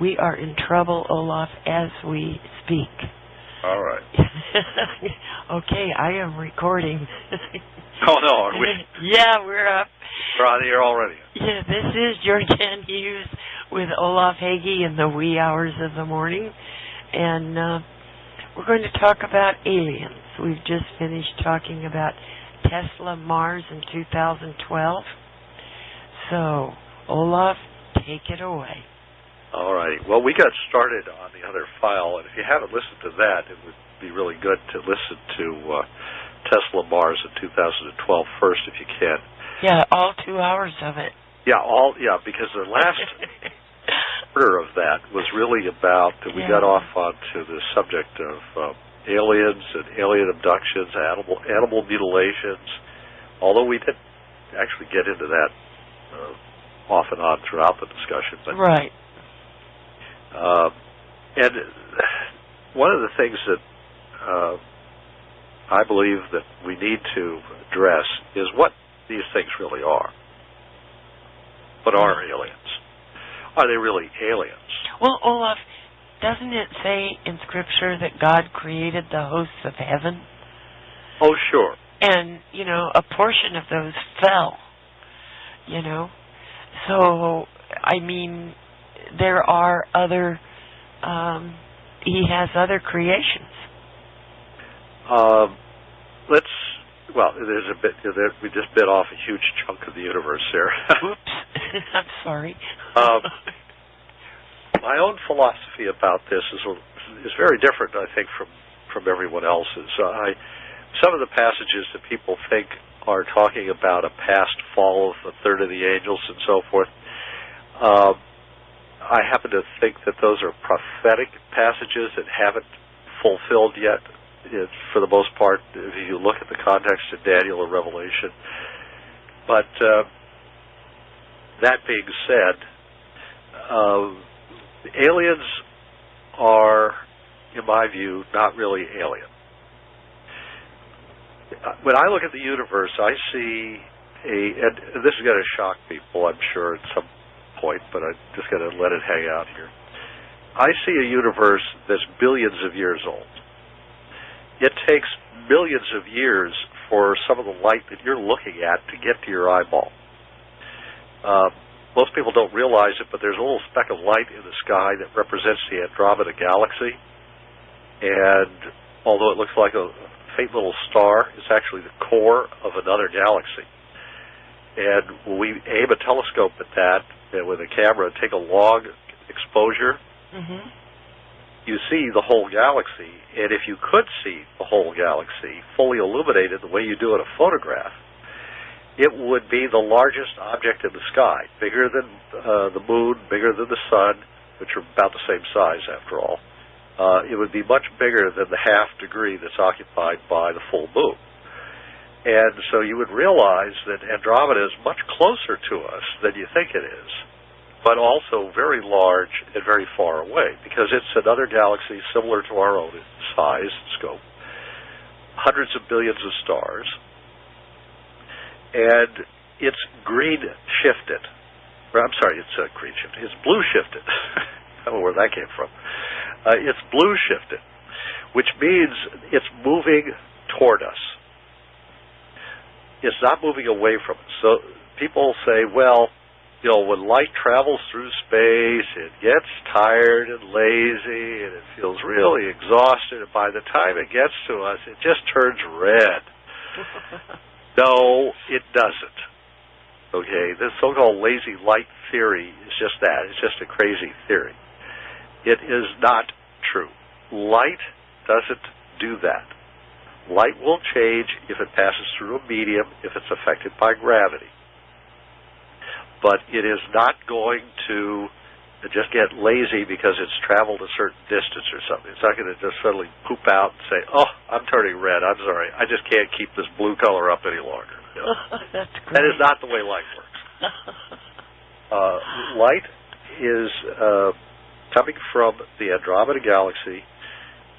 We are in trouble, Olaf, as we speak. All right. Okay, I am recording. Oh, no, are we? Yeah, we're up. We're on the air already. Yeah, this is Georgianne Hughes with Olaf Hage in the wee hours of the morning. And we're going to talk about aliens. We've just finished talking about Tesla Mars in 2012. So, Olaf, take it away. All right. Well, we got started on the other file, and if you haven't listened to that, it would be really good to listen to Tesla Mars in 2012 first, if you can. Yeah, all 2 hours of it. Yeah, because the last quarter of that was really about, we got off onto the subject of aliens and alien abductions, animal mutilations, although we did actually get into that off and on throughout the discussion. But, right. And one of the things that I believe that we need to address is what these things really are. What are aliens? Are they really aliens? Well, Olaf, doesn't it say in Scripture that God created the hosts of heaven? Oh, sure. And, a portion of those fell, So, I mean, there are other, he has other creations. There's a bit, we just bit off a huge chunk of the universe there. Oops, I'm sorry. My own philosophy about this is very different, I think, from everyone else's. Some of the passages that people think are talking about a past fall of a third of the angels and so forth, I happen to think that those are prophetic passages that haven't fulfilled yet, for the most part, if you look at the context of Daniel or Revelation. But that being said, aliens are, in my view, not really alien. When I look at the universe, I see and this is going to shock people, I'm sure, at some point, but I'm just going to let it hang out here. I see a universe that's billions of years old. It takes millions of years for some of the light that you're looking at to get to your eyeball. Most people don't realize it, but there's a little speck of light in the sky that represents the Andromeda Galaxy. And although it looks like a faint little star, it's actually the core of another galaxy. And when we aim a telescope at that, and with a camera, take a long exposure, you see the whole galaxy. And if you could see the whole galaxy fully illuminated the way you do in a photograph, it would be the largest object in the sky, bigger than the moon, bigger than the sun, which are about the same size after all. It would be much bigger than the half degree that's occupied by the full moon. And so you would realize that Andromeda is much closer to us than you think it is, but also very large and very far away, because it's another galaxy similar to our own in size and scope, hundreds of billions of stars, and it's green shifted. I'm sorry, it's green shifted. It's blue shifted. I don't know where that came from. It's blue shifted, which means it's moving toward us. It's not moving away from us. So people say, well, when light travels through space, it gets tired and lazy, and it feels really exhausted, and by the time it gets to us, it just turns red. No, it doesn't. Okay, this so-called lazy light theory is just that. It's just a crazy theory. It is not true. Light doesn't do that. Light will change if it passes through a medium, if it's affected by gravity. But it is not going to just get lazy because it's traveled a certain distance or something. It's not going to just suddenly poop out and say, oh, I'm turning red, I'm sorry, I just can't keep this blue color up any longer. That's great. That is not the way light works. Light is coming from the Andromeda Galaxy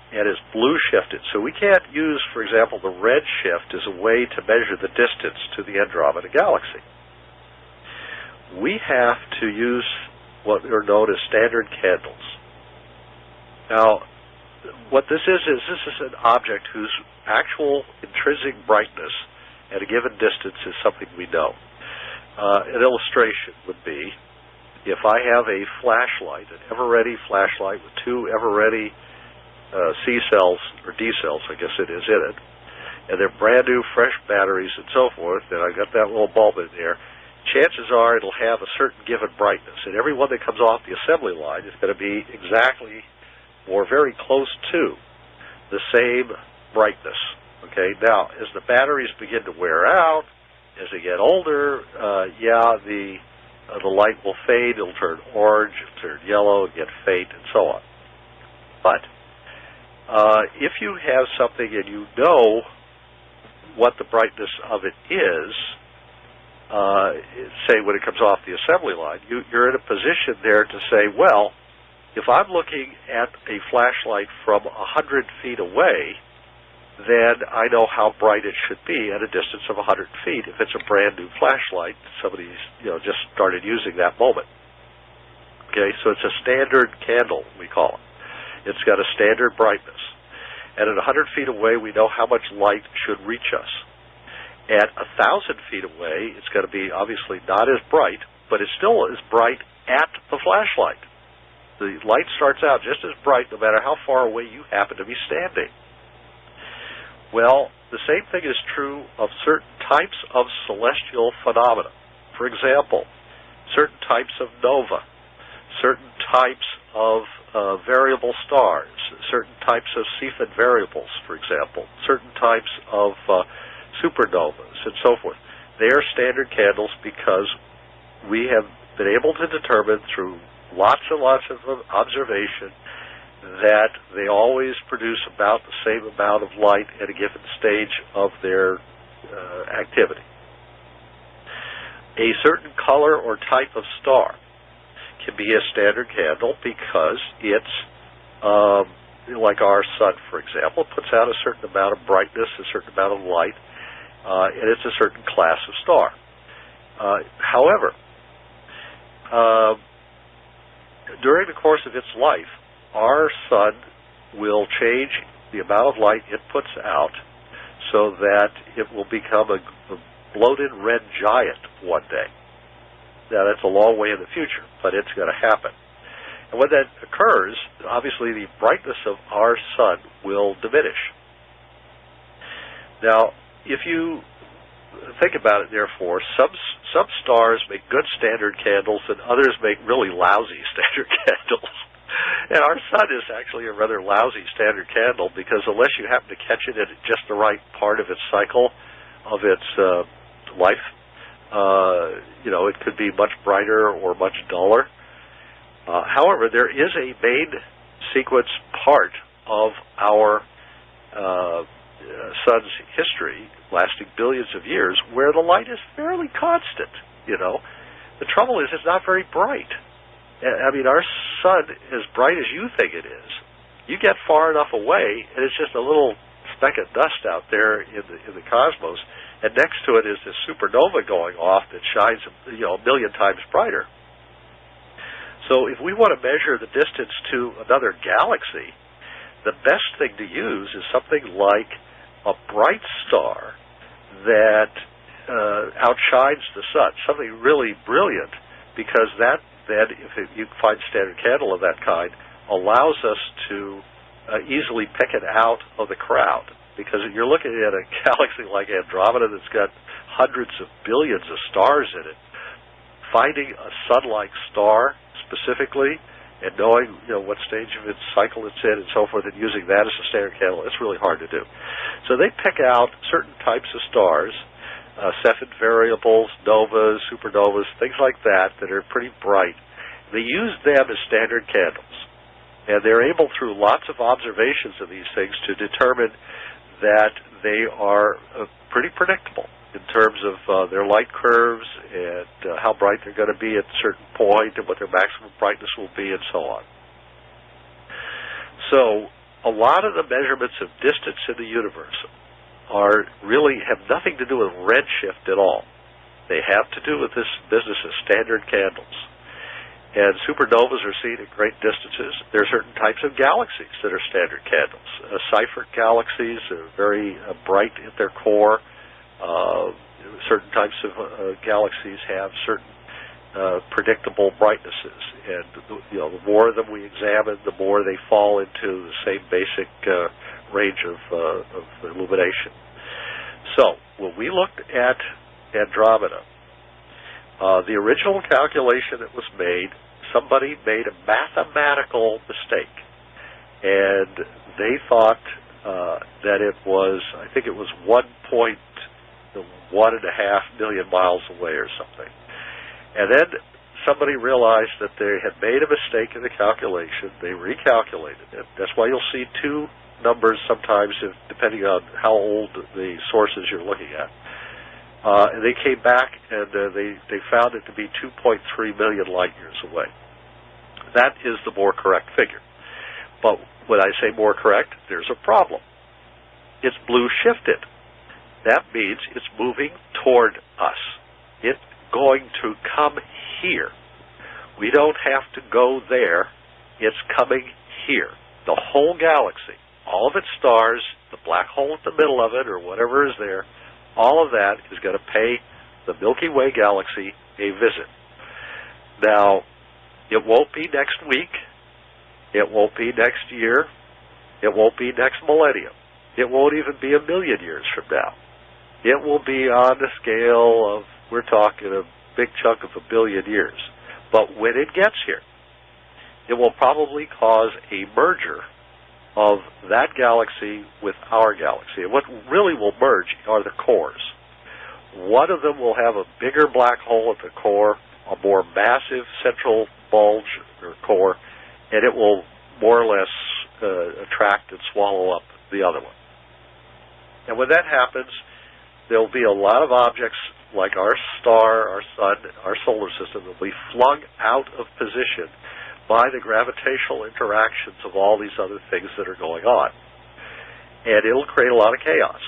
and is blue shifted. So we can't use, for example, the red shift as a way to measure the distance to the Andromeda Galaxy. We have to use what are known as standard candles. Now, what this is an object whose actual intrinsic brightness at a given distance is something we know. An illustration would be if I have a flashlight, an ever-ready flashlight with two ever-ready C cells, or D cells, I guess it is, in it, and they're brand new, fresh batteries and so forth, and I got that little bulb in there, chances are it'll have a certain given brightness, and every one that comes off the assembly line is going to be exactly or very close to the same brightness. Okay, now, as the batteries begin to wear out, as they get older, the light will fade, it'll turn orange, it'll turn yellow, get faint, and so on. But if you have something and you know what the brightness of it is, say when it comes off the assembly line, you're in a position there to say, well, if I'm looking at a flashlight from 100 feet away, then I know how bright it should be at a distance of 100 feet if it's a brand new flashlight somebody's just started using that moment. Okay, so it's a standard candle, we call it. It's got a standard brightness. And at 100 feet away, we know how much light should reach us. At 1,000 feet away, it's going to be obviously not as bright, but it still is bright at the flashlight. The light starts out just as bright no matter how far away you happen to be standing. Well, the same thing is true of certain types of celestial phenomena. For example, certain types of nova, certain types of variable stars, certain types of Cepheid variables, for example, certain types of supernovas, and so forth. They are standard candles because we have been able to determine through lots and lots of observation that they always produce about the same amount of light at a given stage of their activity. A certain color or type of star can be a standard candle because it's, like our sun, for example, puts out a certain amount of brightness, a certain amount of light, and it's a certain class of star. However, during the course of its life, our sun will change the amount of light it puts out so that it will become a bloated red giant one day. Now, that's a long way in the future, but it's going to happen. And when that occurs, obviously the brightness of our sun will diminish. Now, if you think about it, therefore, some stars make good standard candles and others make really lousy standard candles. And our sun is actually a rather lousy standard candle because unless you happen to catch it at just the right part of its cycle, of its life, it could be much brighter or much duller. However, there is a main sequence part of our sun's history, lasting billions of years, where the light is fairly constant. The trouble is it's not very bright. I mean, our sun, as bright as you think it is, you get far enough away, and it's just a little speck of dust out there in the cosmos, and next to it is this supernova going off that shines a million times brighter. So if we want to measure the distance to another galaxy, the best thing to use is something like a bright star that outshines the sun, something really brilliant, because that then, if you find standard candle of that kind, allows us to easily pick it out of the crowd. Because if you're looking at a galaxy like Andromeda that's got hundreds of billions of stars in it, finding a sun-like star specifically and knowing what stage of its cycle it's in and so forth and using that as a standard candle, it's really hard to do. So they pick out certain types of stars, Cepheid variables, novas, supernovas, things like that are pretty bright. They use them as standard candles. And they're able, through lots of observations of these things, to determine that they are pretty predictable in terms of their light curves and how bright they're going to be at a certain point and what their maximum brightness will be and so on. So a lot of the measurements of distance in the universe have nothing to do with redshift at all. They have to do with this business of standard candles. And supernovas are seen at great distances. There are certain types of galaxies that are standard candles. Seyfert galaxies are very bright at their core. Certain types of galaxies have certain predictable brightnesses, and the more of them we examine, the more they fall into the same basic range of illumination. So when we looked at Andromeda, the original calculation that was made, somebody made a mathematical mistake, and they thought that it was, I think it was 1.1.5 million miles away or something. And then somebody realized that they had made a mistake in the calculation. They recalculated it. That's why you'll see two numbers sometimes, depending on how old the sources you're looking at. And they came back and they found it to be 2.3 million light years away. That is the more correct figure. But when I say more correct, there's a problem. It's blue shifted. That means it's moving toward us. It's going to come here. We don't have to go there. It's coming here. The whole galaxy, all of its stars, the black hole at the middle of it or whatever is there, all of that is going to pay the Milky Way galaxy a visit. Now, it won't be next week. It won't be next year. It won't be next millennium. It won't even be a million years from now. It will be on the scale of, we're talking a big chunk of a billion years. But when it gets here, it will probably cause a merger of that galaxy with our galaxy. And what really will merge are the cores. One of them will have a bigger black hole at the core, a more massive central bulge or core, and it will more or less attract and swallow up the other one. And when that happens, there will be a lot of objects like our star, our sun, our solar system will be flung out of position by the gravitational interactions of all these other things that are going on. And it'll create a lot of chaos.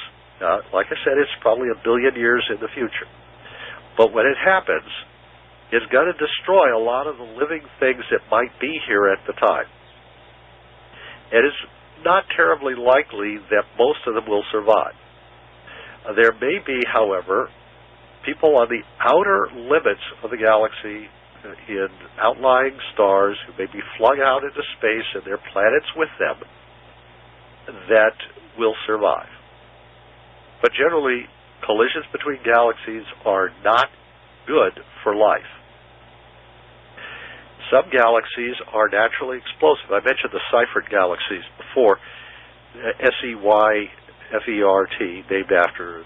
Like I said, it's probably a billion years in the future. But when it happens, it's going to destroy a lot of the living things that might be here at the time. And it's not terribly likely that most of them will survive. There may be, however, people on the outer limits of the galaxy in outlying stars who may be flung out into space and their planets with them that will survive. But generally, collisions between galaxies are not good for life. Some galaxies are naturally explosive. I mentioned the Seyfert galaxies before, Seyfert, named after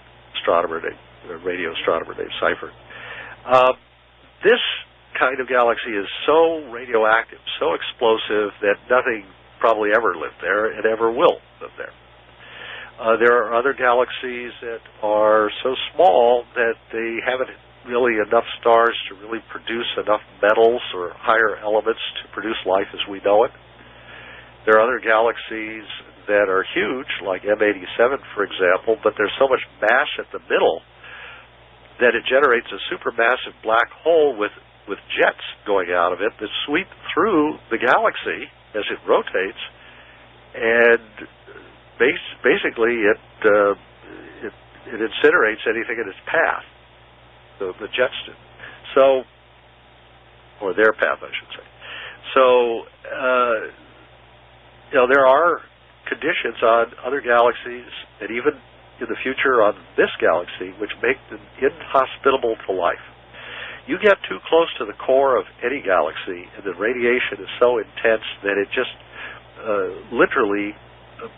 radio astronomer named Seyfert. This kind of galaxy is so radioactive, so explosive, that nothing probably ever lived there and ever will live there. There are other galaxies that are so small that they haven't really enough stars to really produce enough metals or higher elements to produce life as we know it. There are other galaxies that are huge, like M87, for example, but there's so much mass at the middle that it generates a supermassive black hole with jets going out of it that sweep through the galaxy as it rotates, and basically it incinerates anything in its path. The jets do. So, or their path, I should say. So, there are conditions on other galaxies, and even in the future on this galaxy, which make them inhospitable to life. You get too close to the core of any galaxy, and the radiation is so intense that it just literally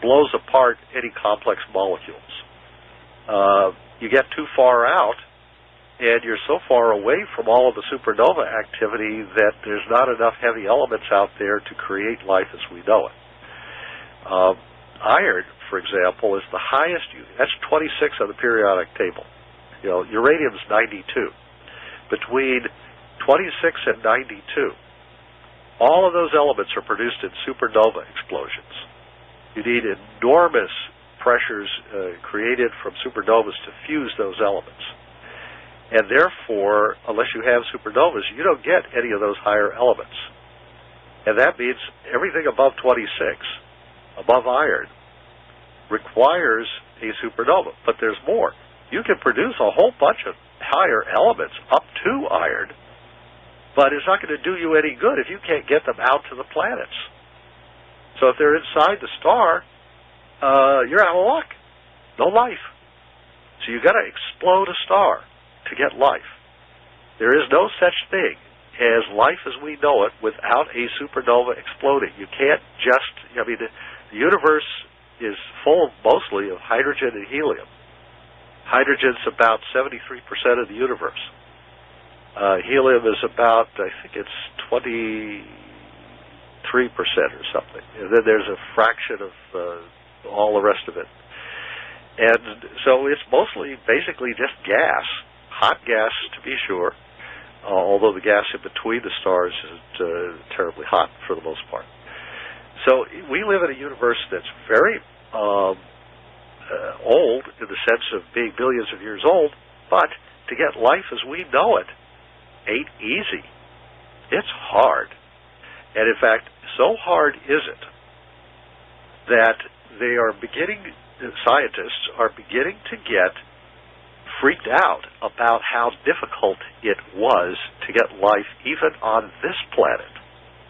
blows apart any complex molecules. You get too far out, and you're so far away from all of the supernova activity that there's not enough heavy elements out there to create life as we know it. Iron, for example, is the highest. That's 26 on the periodic table. Uranium's 92. Between 26 and 92, all of those elements are produced in supernova explosions. You need enormous pressures created from supernovas to fuse those elements. And therefore, unless you have supernovas, you don't get any of those higher elements. And that means everything above 26, above iron, requires a supernova. But there's more. You can produce a whole bunch of higher elements up to iron, but it's not going to do you any good if you can't get them out to the planets. So if they're inside the star, you're out of luck. No life. So you've got to explode a star to get life. There is no such thing as life as we know it without a supernova exploding. You can't just, the universe is full mostly of hydrogen and helium. Hydrogen's about 73% of the universe. Helium is about, I think it's 23% or something. And then there's a fraction of all the rest of it. And so it's mostly basically just gas, hot gas to be sure, although the gas in between the stars isn't terribly hot for the most part. So we live in a universe that's very old in the sense of being billions of years old, but to get life as we know it ain't easy. It's hard. And in fact, so hard is it that scientists are beginning to get freaked out about how difficult it was to get life even on this planet,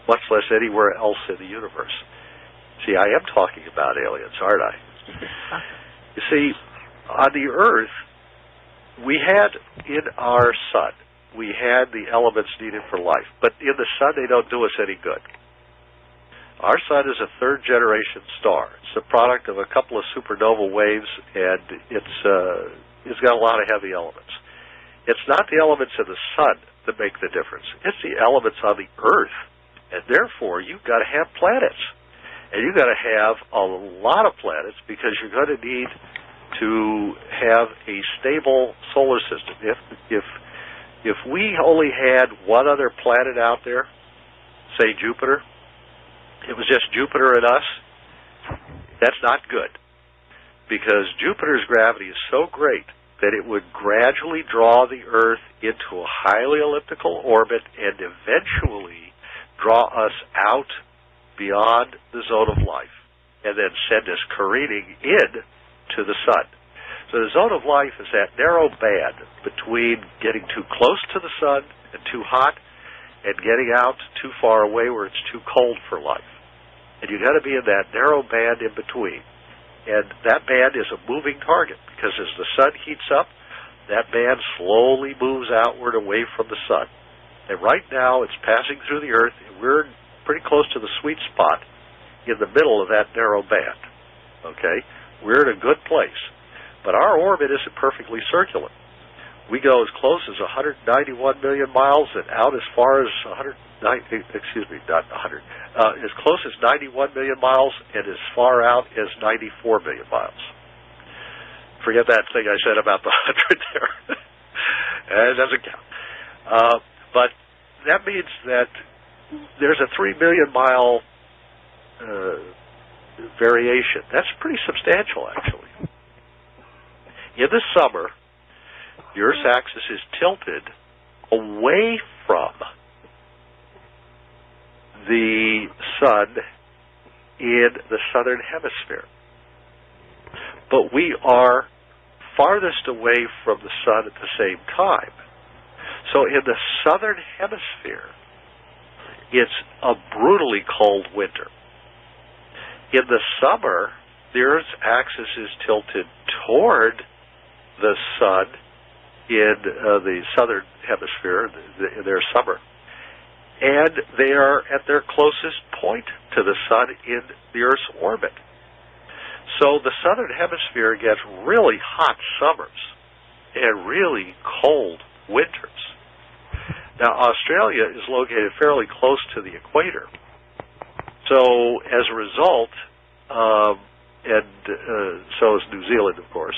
much less anywhere else in the universe. See, I am talking about aliens, aren't I? You see, on the Earth, we had in our sun, we had the elements needed for life, but in the sun they don't do us any good. Our sun is a third-generation star. It's the product of a couple of supernova waves, and it's got a lot of heavy elements. It's not the elements in the sun that make the difference. It's the elements on the Earth, and therefore you've got to have planets. And you've got to have a lot of planets because you're going to need to have a stable solar system. If we only had one other planet out there, say Jupiter, it was just Jupiter and us, that's not good. Because Jupiter's gravity is so great that it would gradually draw the Earth into a highly elliptical orbit and eventually draw us out beyond the zone of life and then send us careening in to the sun. So the zone of life is that narrow band between getting too close to the sun and too hot and getting out too far away where it's too cold for life. And you've got to be in that narrow band in between. And that band is a moving target because as the sun heats up, that band slowly moves outward away from the sun. And right now it's passing through the Earth, and we're pretty close to the sweet spot in the middle of that narrow band. Okay? We're in a good place. But our orbit isn't perfectly circular. We go as close as 191 million miles and out as far as as close as 91 million miles and as far out as 94 million miles. Forget that thing I said about the 100 there. It doesn't count. But that means that there's a 3 million mile variation. That's pretty substantial, actually. In the summer, the Earth's axis is tilted away from the sun in the southern hemisphere. But we are farthest away from the sun at the same time. So in the southern hemisphere, it's a brutally cold winter. In the summer, the Earth's axis is tilted toward the sun in the southern hemisphere in their summer. And they are at their closest point to the sun in the Earth's orbit. So the southern hemisphere gets really hot summers and really cold winters. Now, Australia is located fairly close to the equator. So as a result, so is New Zealand, of course.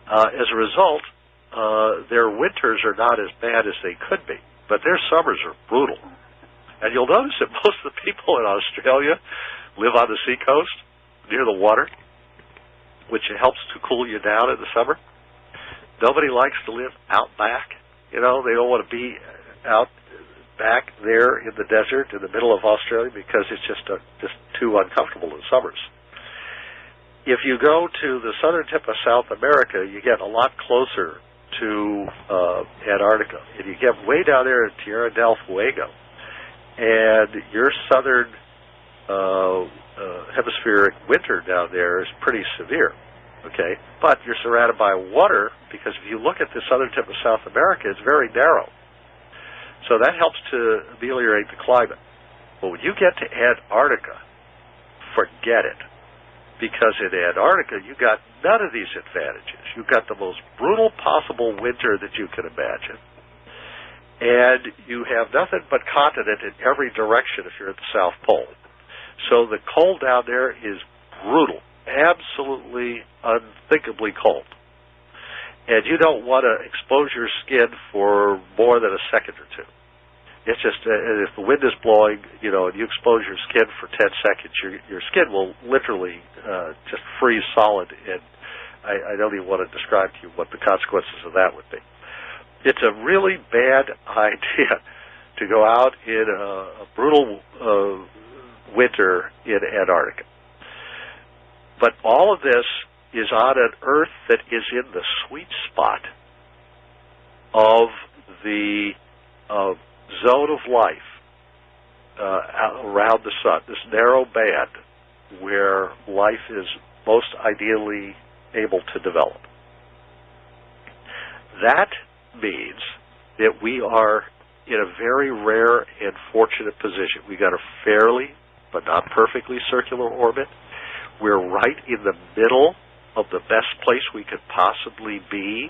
As a result, their winters are not as bad as they could be, but their summers are brutal. And you'll notice that most of the people in Australia live on the seacoast, near the water, which helps to cool you down in the summer. Nobody likes to live out back They don't want to be out back there in the desert in the middle of Australia because it's just too uncomfortable in summers. If you go to the southern tip of South America, you get a lot closer to Antarctica. And you get way down there in Tierra del Fuego, and your southern hemispheric winter down there is pretty severe, okay? But you're surrounded by water because if you look at the southern tip of South America, it's very narrow. So that helps to ameliorate the climate. But when you get to Antarctica, forget it. Because in Antarctica, you got none of these advantages. You got the most brutal possible winter that you can imagine. And you have nothing but continent in every direction if you're at the South Pole. So the cold down there is brutal, absolutely unthinkably cold. And you don't want to expose your skin for more than a second or two. It's just, if the wind is blowing, and you expose your skin for 10 seconds, your skin will literally just freeze solid, and I don't even want to describe to you what the consequences of that would be. It's a really bad idea to go out in a brutal winter in Antarctica. But all of this is on an Earth that is in the sweet spot of the zone of life around the sun, this narrow band where life is most ideally able to develop. That means that we are in a very rare and fortunate position. We got a fairly, but not perfectly circular orbit. We're right in the middle of the best place we could possibly be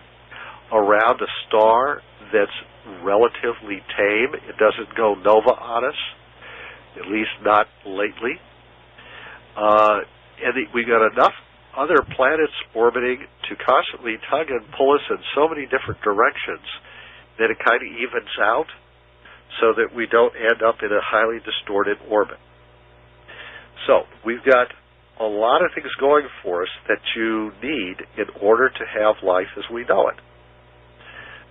around a star that's relatively tame. It doesn't go nova on us, at least not lately. And we got enough other planets orbiting to constantly tug and pull us in so many different directions that it kind of evens out so that we don't end up in a highly distorted orbit. So we've got a lot of things going for us that you need in order to have life as we know it.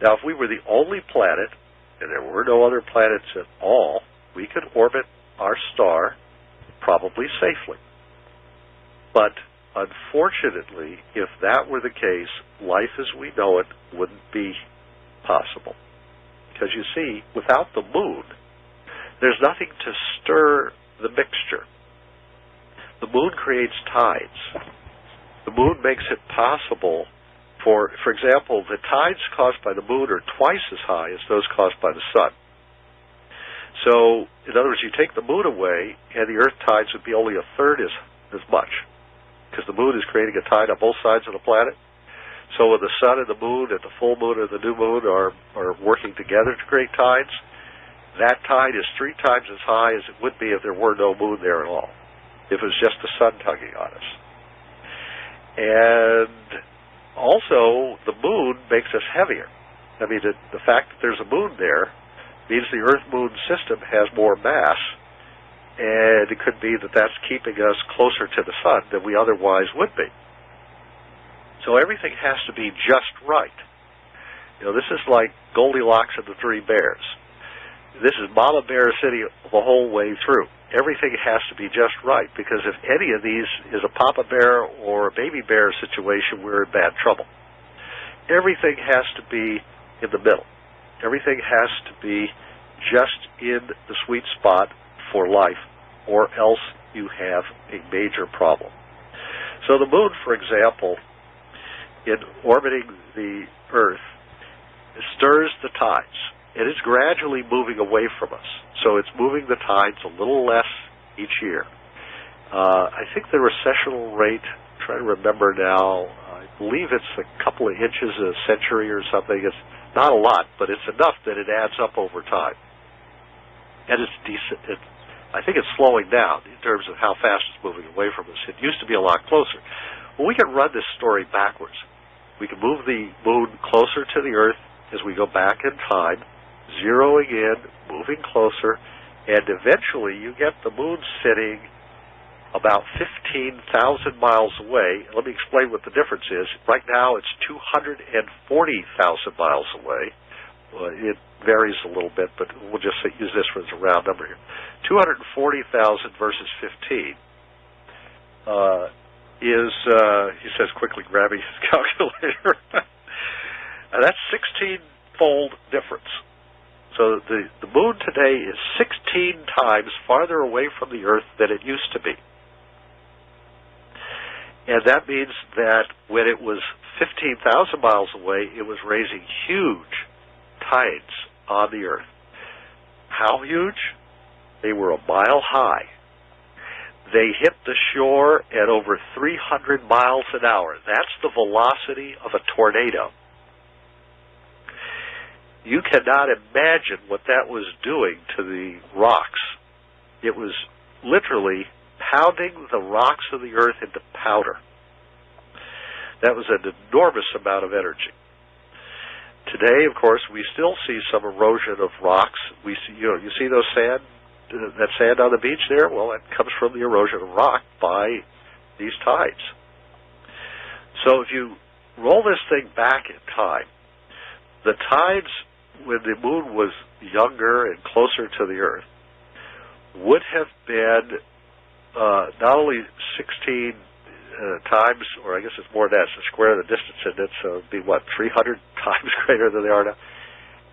Now, if we were the only planet, and there were no other planets at all, we could orbit our star probably safely. But unfortunately, if that were the case, life as we know it wouldn't be possible. Because you see, without the moon, there's nothing to stir the mixture. The moon creates tides. The moon makes it possible for example, the tides caused by the moon are twice as high as those caused by the sun. So, in other words, you take the moon away, and the Earth tides would be only a third as much, because the moon is creating a tide on both sides of the planet. So when the sun and the moon and the full moon and the new moon are working together to create tides, that tide is 3 times as high as it would be if there were no moon there at all, if it was just the sun tugging on us. And also, the moon makes us heavier. I mean, the fact that there's a moon there means the Earth-Moon system has more mass, and it could be that that's keeping us closer to the sun than we otherwise would be. So everything has to be just right. This is like Goldilocks and the 3 bears. This is Mama Bear City the whole way through. Everything has to be just right, because if any of these is a Papa Bear or a Baby Bear situation, we're in bad trouble. Everything has to be in the middle. Everything has to be just in the sweet spot for life, or else you have a major problem. So the moon, for example, in orbiting the Earth, stirs the tides. It is gradually moving away from us. So it's moving the tides a little less each year. I think the recessional rate, I'm trying to remember now, I believe it's a couple of inches a century or something. It's not a lot, but it's enough that it adds up over time. And it's decent. I think it's slowing down in terms of how fast it's moving away from us. It used to be a lot closer. Well, we can run this story backwards. We can move the moon closer to the Earth as we go back in time, zeroing in, moving closer, and eventually you get the moon sitting about 15,000 miles away. Let me explain what the difference is. Right now it's 240,000 miles away. it varies a little bit, but we'll just use this as a round number here. 240,000 versus 15 is, he says, quickly grabbing his calculator. And that's 16-fold difference. So the moon today is 16 times farther away from the Earth than it used to be. And that means that when it was 15,000 miles away, it was raising huge tides on the Earth. How huge? They were a mile high. They hit the shore at over 300 miles an hour. That's the velocity of a tornado. You cannot imagine what that was doing to the rocks. It was literally pounding the rocks of the Earth into powder. That was an enormous amount of energy. Today, of course, we still see some erosion of rocks. We see, you see those that sand on the beach there? Well, that comes from the erosion of rock by these tides. So if you roll this thing back in time, the tides when the moon was younger and closer to the Earth would have been not only 16 times, or I guess it's more than that, it's the square of the distance in it, so it would be, 300 times greater than they are now.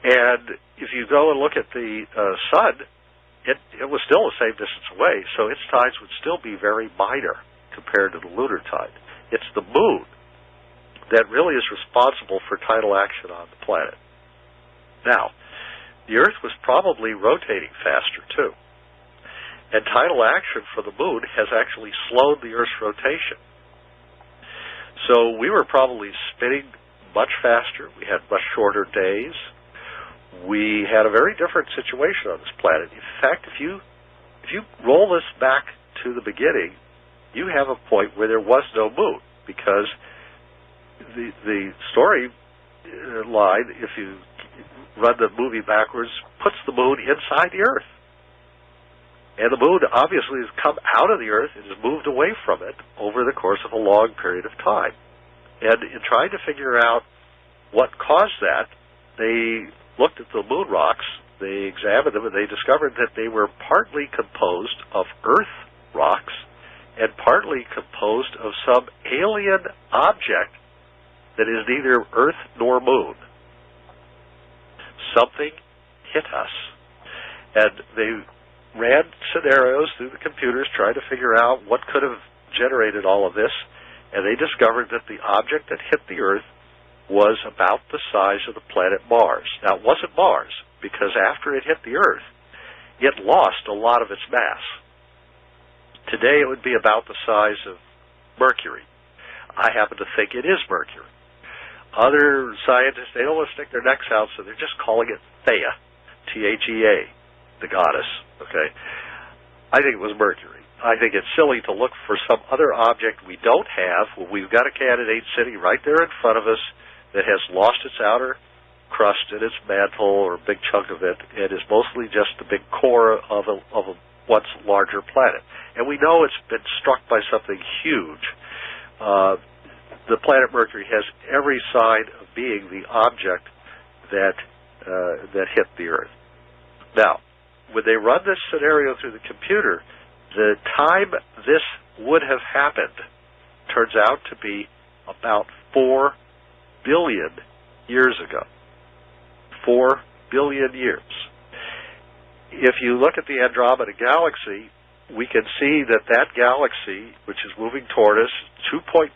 And if you go and look at the sun, it was still the same distance away, so its tides would still be very minor compared to the lunar tide. It's the moon that really is responsible for tidal action on the planet. Now, the Earth was probably rotating faster, too. And tidal action for the moon has actually slowed the Earth's rotation. So we were probably spinning much faster. We had much shorter days. We had a very different situation on this planet. In fact, if you roll this back to the beginning, you have a point where there was no moon, because the story line, if you run the movie backwards, puts the moon inside the Earth. And the moon obviously has come out of the Earth and has moved away from it over the course of a long period of time. And in trying to figure out what caused that, they looked at the moon rocks, they examined them, and they discovered that they were partly composed of Earth rocks and partly composed of some alien object that is neither Earth nor moon. Something hit us. And they ran scenarios through the computers trying to figure out what could have generated all of this, and they discovered that the object that hit the Earth was about the size of the planet Mars. Now, it wasn't Mars, because after it hit the Earth, it lost a lot of its mass. Today, it would be about the size of Mercury. I happen to think it is Mercury. Other scientists, they don't want to stick their necks out, so they're just calling it Theia, Thea, the goddess, okay? I think it was Mercury. I think it's silly to look for some other object we don't have when we've got a candidate sitting right there in front of us that has lost its outer crust and its mantle, or a big chunk of it, and is mostly just the big core of a once larger planet. And we know it's been struck by something huge. The planet Mercury has every sign of being the object that hit the Earth. Now, when they run this scenario through the computer, the time this would have happened turns out to be about 4 billion years ago. 4 billion years. If you look at the Andromeda Galaxy, we can see that that galaxy, which is moving toward us, 2.3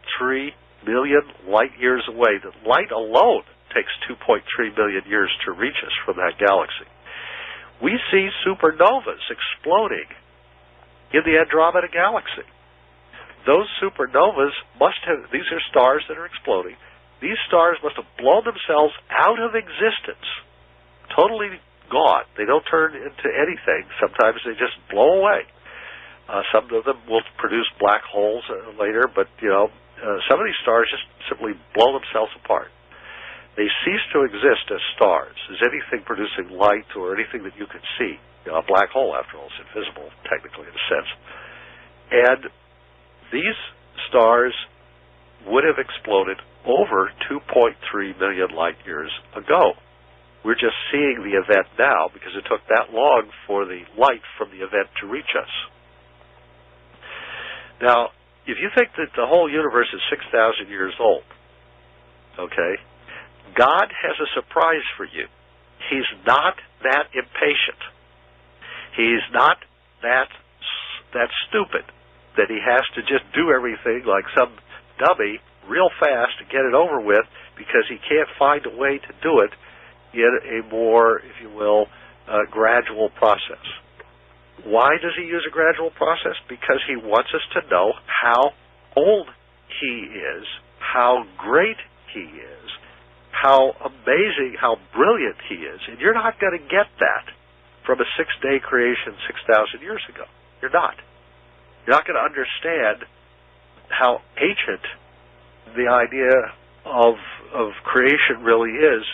million light years away. The light alone takes 2.3 million years to reach us from that galaxy. We see supernovas exploding in the Andromeda Galaxy. Those supernovas these are stars that are exploding. These stars must have blown themselves out of existence, totally gone. They don't turn into anything. Sometimes they just blow away. Some of them will produce black holes later, but some of these stars just simply blow themselves apart. They cease to exist as stars, as anything producing light or anything that you can see. A black hole, after all, is invisible, technically, in a sense. And these stars would have exploded over 2.3 million light years ago, We're just seeing the event now because it took that long for the light from the event to reach us. Now, if you think that the whole universe is 6,000 years old, okay, God has a surprise for you. He's not that impatient. He's not that stupid that he has to just do everything like some dummy real fast to get it over with because he can't find a way to do it in a more, if you will, gradual process. Why does he use a gradual process? Because he wants us to know how old he is, how great he is, how amazing, how brilliant he is. And you're not going to get that from a 6-day creation 6,000 years ago. You're not. You're not going to understand how ancient the idea of creation really is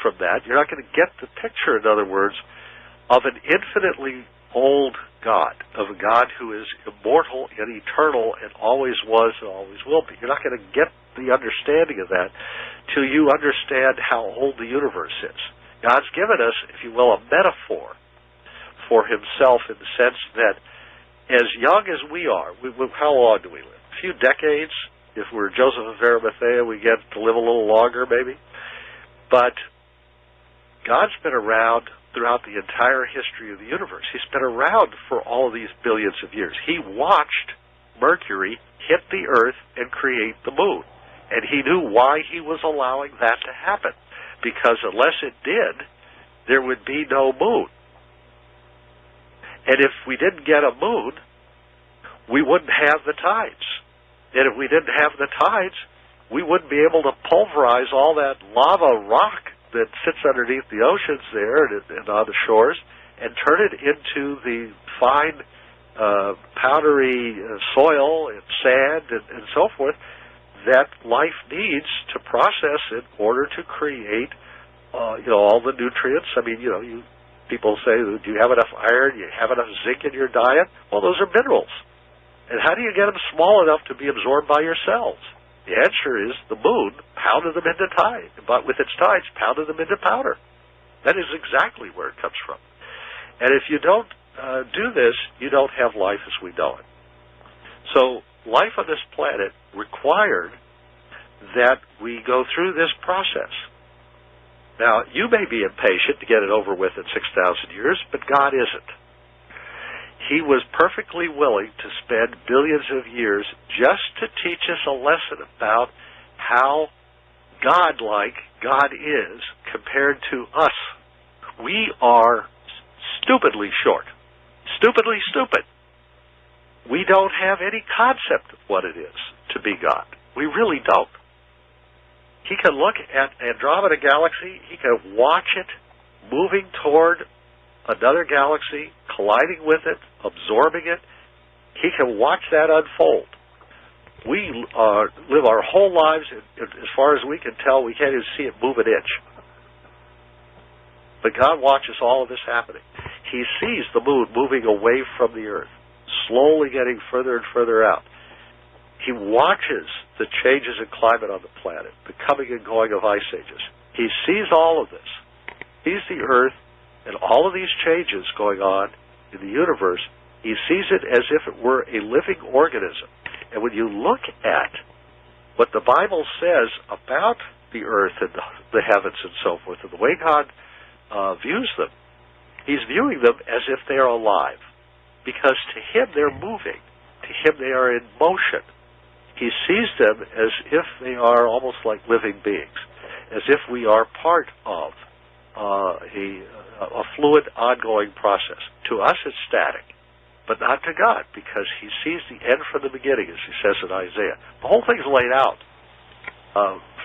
from that. You're not going to get the picture, in other words, of an infinitely old God, of a God who is immortal and eternal and always was and always will be. You're not going to get the understanding of that till you understand how old the universe is. God's given us, if you will, a metaphor for himself in the sense that as young as we are, how long do we live? A few decades. If we're Joseph of Arimathea, we get to live a little longer, maybe. But God's been around throughout the entire history of the universe. He's been around for all of these billions of years. He watched Mercury hit the Earth and create the moon. And he knew why he was allowing that to happen. Because unless it did, there would be no moon. And if we didn't get a moon, we wouldn't have the tides. And if we didn't have the tides, we wouldn't be able to pulverize all that lava rock that sits underneath the oceans there and on the shores and turn it into the fine, powdery soil and sand and so forth that life needs to process in order to create, all the nutrients. I mean, people say, do you have enough iron? Do you have enough zinc in your diet? Well, those are minerals. And how do you get them small enough to be absorbed by your cells? The answer is the moon pounded them into tide, but with its tides pounded them into powder. That is exactly where it comes from. And if you don't do this, you don't have life as we know it. So life on this planet required that we go through this process. Now, you may be impatient to get it over with in 6,000 years, but God isn't. He was perfectly willing to spend billions of years just to teach us a lesson about how godlike God is compared to us. We are stupidly short. Stupidly stupid. We don't have any concept of what it is to be God. We really don't. He can look at Andromeda Galaxy, he can watch it moving toward another galaxy, colliding with it, absorbing it. He can watch that unfold. We live our whole lives, as far as we can tell, we can't even see it move an inch. But God watches all of this happening. He sees the moon moving away from the Earth, slowly getting further and further out. He watches the changes in climate on the planet, the coming and going of ice ages. He sees all of this. He sees the Earth and all of these changes going on in the universe. He sees it as if it were a living organism. And when you look at what the Bible says about the earth and the heavens and so forth, and the way God views them, he's viewing them as if they are alive. Because to him they're moving. To him they are in motion. He sees them as if they are almost like living beings, as if we are part of a fluid, ongoing process. To us it's static, but not to God, because he sees the end from the beginning, as he says in Isaiah. The whole thing's laid out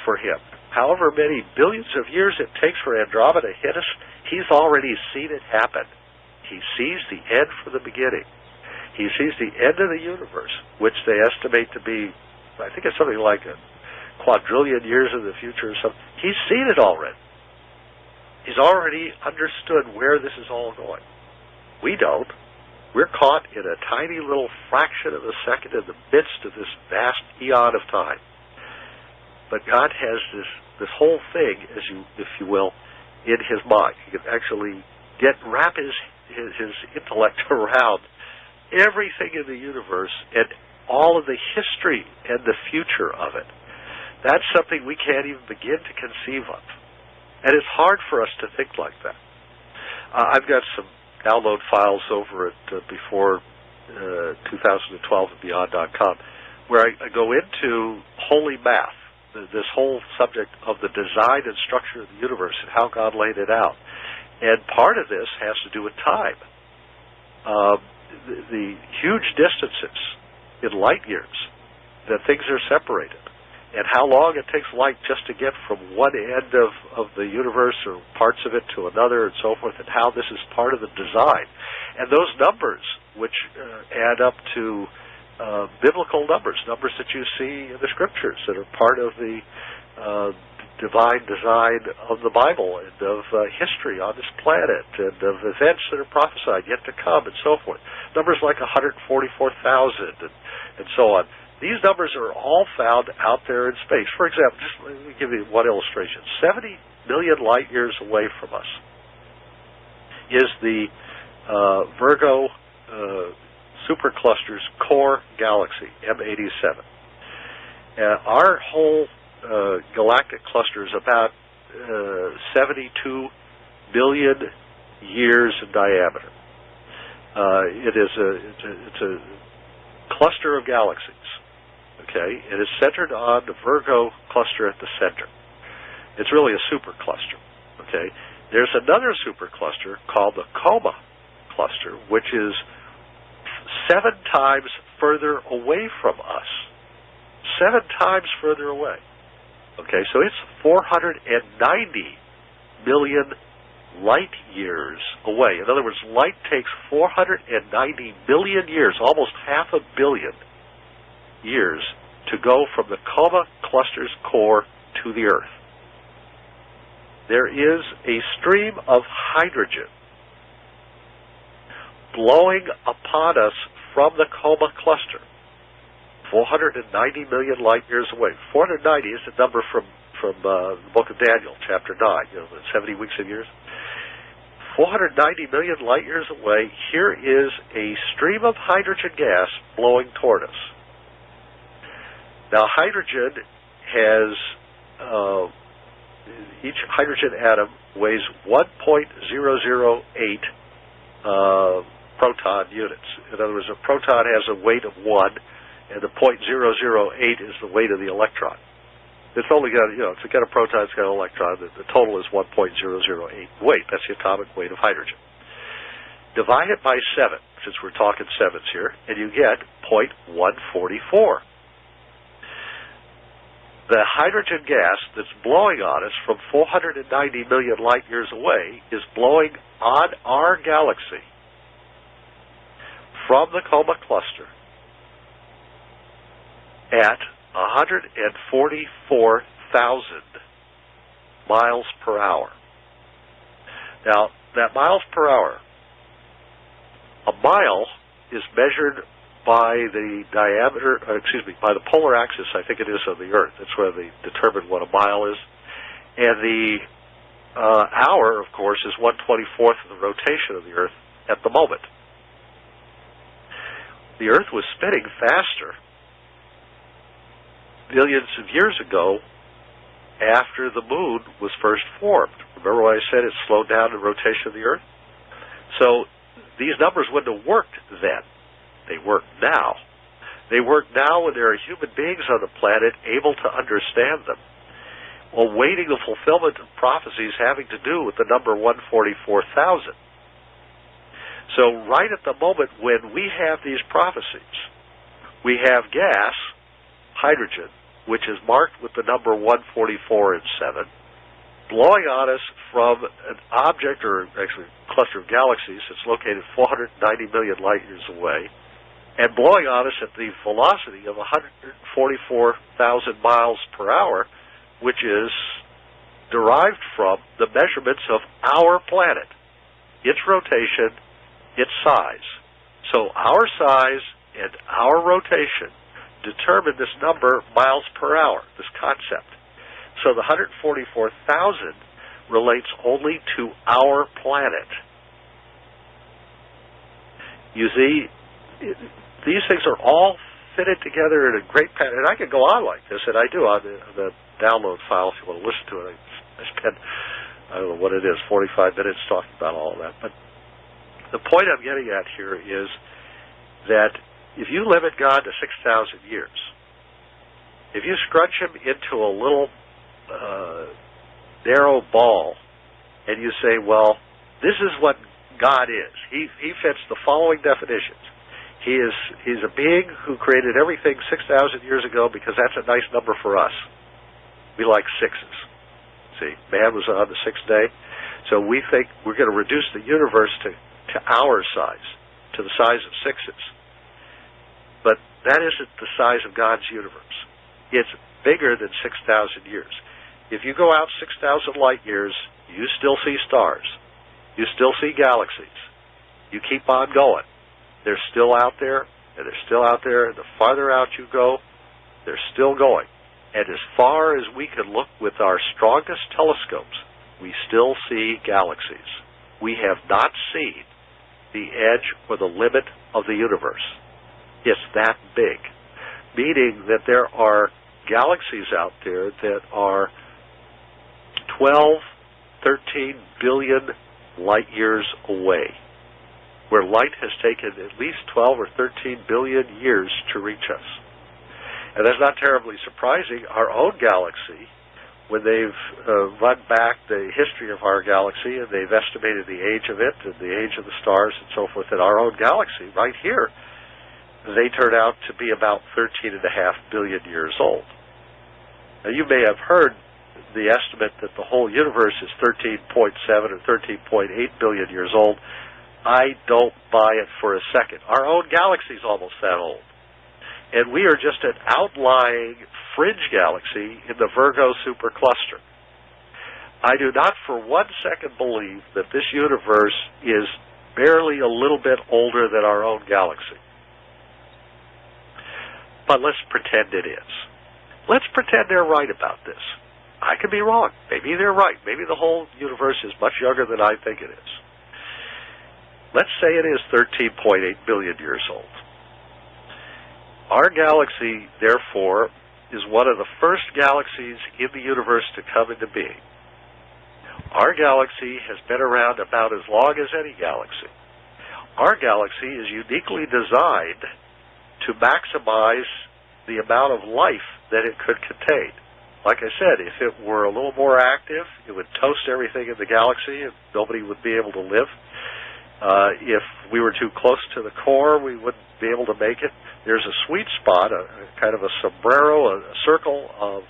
for him. However many billions of years it takes for Andromeda to hit us, he's already seen it happen. He sees the end from the beginning. He sees the end of the universe, which they estimate to be, I think it's something like a quadrillion years in the future or something. He's seen it already. He's already understood where this is all going. We don't. We're caught in a tiny little fraction of a second in the midst of this vast eon of time. But God has this whole thing, if you will, in his mind. He can actually wrap his intellect around everything in the universe and all of the history and the future of it. That's something we can't even begin to conceive of. And it's hard for us to think like that. I've got some download files over at before 2012 and beyond.com where I go into holy math, this whole subject of the design and structure of the universe and how God laid it out. And part of this has to do with time. The huge distances in light years that things are separated, and how long it takes light just to get from one end of the universe or parts of it to another and so forth, and how this is part of the design. And those numbers, which add up to biblical numbers that you see in the Scriptures that are part of the divine design of the Bible and of history on this planet and of events that are prophesied yet to come and so forth. Numbers like 144,000 and so on. These numbers are all found out there in space. For example, just let me give you one illustration. 70 million light years away from us is the Virgo supercluster's core galaxy, M87. Our whole galactic cluster is about 72 billion years in diameter. It's a cluster of galaxies. Okay, it is centered on the Virgo cluster at the center. It's really a supercluster. Okay, there's another supercluster called the Coma cluster, which is 7 times further away from us. 7 times further away. Okay, so it's 490 million light years away. In other words, light takes 490 million years, almost half a billion years, to go from the Coma cluster's core to the Earth. There is a stream of hydrogen blowing upon us from the Coma cluster, 490 million light years away. 490 is the number from the book of Daniel, chapter 9, the 70 weeks of years. 490 million light years away, here is a stream of hydrogen gas blowing toward us. Now, hydrogen has, each hydrogen atom weighs 1.008 proton units. In other words, a proton has a weight of 1, and the 0.008 is the weight of the electron. It's only got, to get a proton, it's got an electron. The total is 1.008 weight. That's the atomic weight of hydrogen. Divide it by 7, since we're talking sevens here, and you get 0.144. The hydrogen gas that's blowing on us from 490 million light years away is blowing on our galaxy from the Coma cluster at 144,000 miles per hour. Now, that miles per hour, a mile is measured by the diameter, by the polar axis, I think it is, of the Earth. That's where they determine what a mile is. And the hour, of course, is 1/24th of the rotation of the Earth at the moment. The Earth was spinning faster billions of years ago after the Moon was first formed. Remember when I said it slowed down the rotation of the Earth? So these numbers wouldn't have worked then. They work now. They work now when there are human beings on the planet able to understand them, awaiting the fulfillment of prophecies having to do with the number 144,000. So right at the moment when we have these prophecies, we have gas, hydrogen, which is marked with the number 144 and 7, blowing on us from an object, or actually a cluster of galaxies that's located 490 million light years away, and blowing on us at the velocity of 144,000 miles per hour, which is derived from the measurements of our planet, its rotation, its size. So our size and our rotation determine this number, miles per hour, this concept. So the 144,000 relates only to our planet. You see, these things are all fitted together in a great pattern. And I could go on like this, and I do on the download file if you want to listen to it. I spent, I don't know what it is, 45 minutes talking about all of that. But the point I'm getting at here is that if you limit God to 6,000 years, if you scrunch him into a little narrow ball and you say, well, this is what God is. He fits the following definitions. He's a being who created everything 6,000 years ago because that's a nice number for us. We like sixes. See, man was on the sixth day. So we think we're going to reduce the universe to our size, to the size of sixes. But that isn't the size of God's universe. It's bigger than 6,000 years. If you go out 6,000 light years, you still see stars. You still see galaxies. You keep on going. They're still out there, and they're still out there, and the farther out you go, they're still going. And as far as we can look with our strongest telescopes, we still see galaxies. We have not seen the edge or the limit of the universe. It's that big, meaning that there are galaxies out there that are 12, 13 billion light years away, where light has taken at least 12 or 13 billion years to reach us. And that's not terribly surprising. Our own galaxy, when they've run back the history of our galaxy and they've estimated the age of it and the age of the stars and so forth in our own galaxy, right here, they turn out to be about 13.5 billion years old. Now, you may have heard the estimate that the whole universe is 13.7 or 13.8 billion years old. I don't buy it for a second. Our own galaxy is almost that old. And we are just an outlying fringe galaxy in the Virgo supercluster. I do not for 1 second believe that this universe is barely a little bit older than our own galaxy. But let's pretend it is. Let's pretend they're right about this. I could be wrong. Maybe they're right. Maybe the whole universe is much younger than I think it is. Let's say it is 13.8 billion years old. Our galaxy, therefore, is one of the first galaxies in the universe to come into being. Our galaxy has been around about as long as any galaxy. Our galaxy is uniquely designed to maximize the amount of life that it could contain. Like I said, if it were a little more active, it would toast everything in the galaxy and nobody would be able to live. If we were too close to the core, we wouldn't be able to make it. There's a sweet spot, a kind of a sombrero, a circle of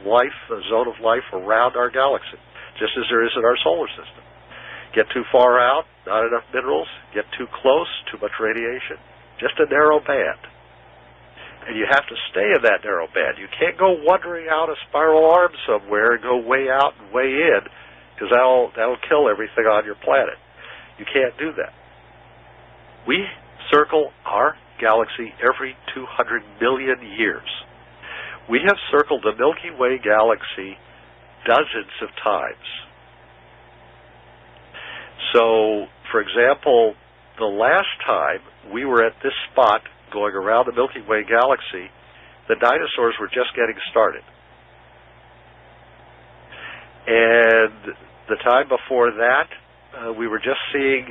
life, a zone of life around our galaxy, just as there is in our solar system. Get too far out, not enough minerals. Get too close, too much radiation. Just a narrow band. And you have to stay in that narrow band. You can't go wandering out a spiral arm somewhere and go way out and way in, because that'll kill everything on your planet. You can't do that. We circle our galaxy every 200 million years. We have circled the Milky Way galaxy dozens of times. So, for example, the last time we were at this spot going around the Milky Way galaxy, the dinosaurs were just getting started. And the time before that, we were just seeing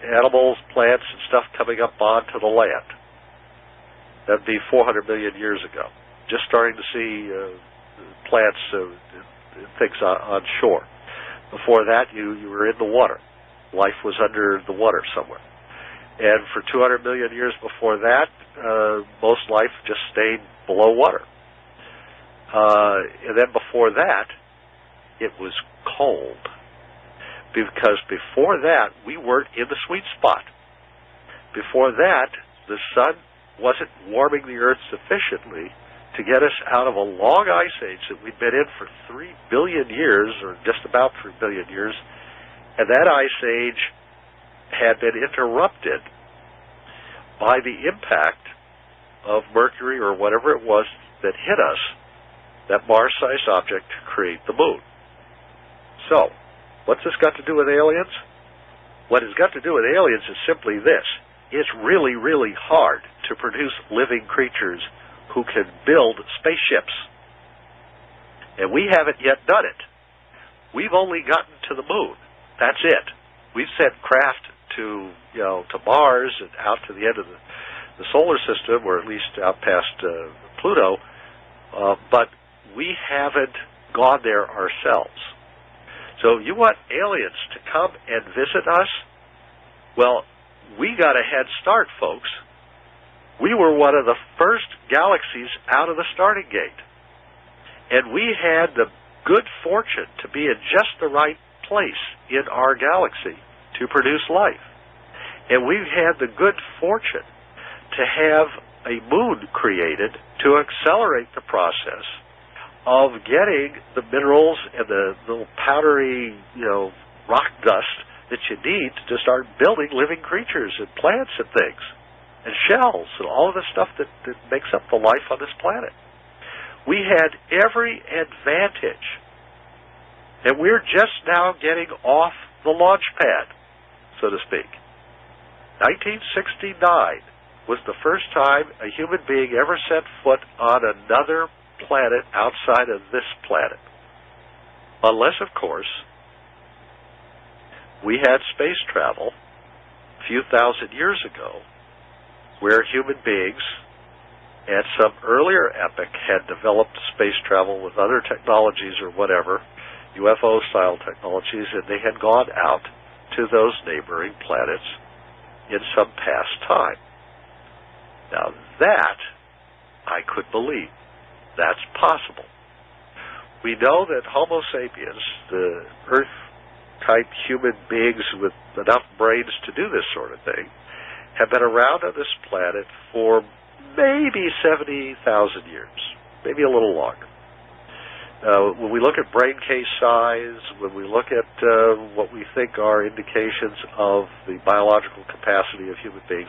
animals, plants, and stuff coming up onto the land. That would be 400 million years ago. Just starting to see plants and things on shore. Before that, you were in the water. Life was under the water somewhere. And for 200 million years before that, most life just stayed below water. And then before that, it was cold. Because before that, we weren't in the sweet spot. Before that, the sun wasn't warming the Earth sufficiently to get us out of a long ice age that we'd been in for 3 billion years, or just about 3 billion years. And that ice age had been interrupted by the impact of Mercury or whatever it was that hit us, that Mars-sized object, to create the moon. So, what's this got to do with aliens? What it's got to do with aliens is simply this. It's really, really hard to produce living creatures who can build spaceships. And we haven't yet done it. We've only gotten to the moon. That's it. We've sent craft to Mars and out to the end of the solar system, or at least out past Pluto, but we haven't gone there ourselves. So you want aliens to come and visit us? Well, we got a head start, folks. We were one of the first galaxies out of the starting gate. And we had the good fortune to be in just the right place in our galaxy to produce life. And we've had the good fortune to have a moon created to accelerate the process of getting the minerals and the little powdery, rock dust that you need to start building living creatures and plants and things and shells and all of the stuff that makes up the life on this planet. We had every advantage, and we're just now getting off the launch pad, so to speak. 1969 was the first time a human being ever set foot on another planet outside of this planet. Unless, of course, we had space travel a few thousand years ago where human beings at some earlier epoch had developed space travel with other technologies or whatever, UFO-style technologies, and they had gone out to those neighboring planets in some past time. Now that I could believe. That's possible. We know that Homo sapiens, the Earth-type human beings with enough brains to do this sort of thing, have been around on this planet for maybe 70,000 years, maybe a little longer. When we look at brain case size, when we look at what we think are indications of the biological capacity of human beings,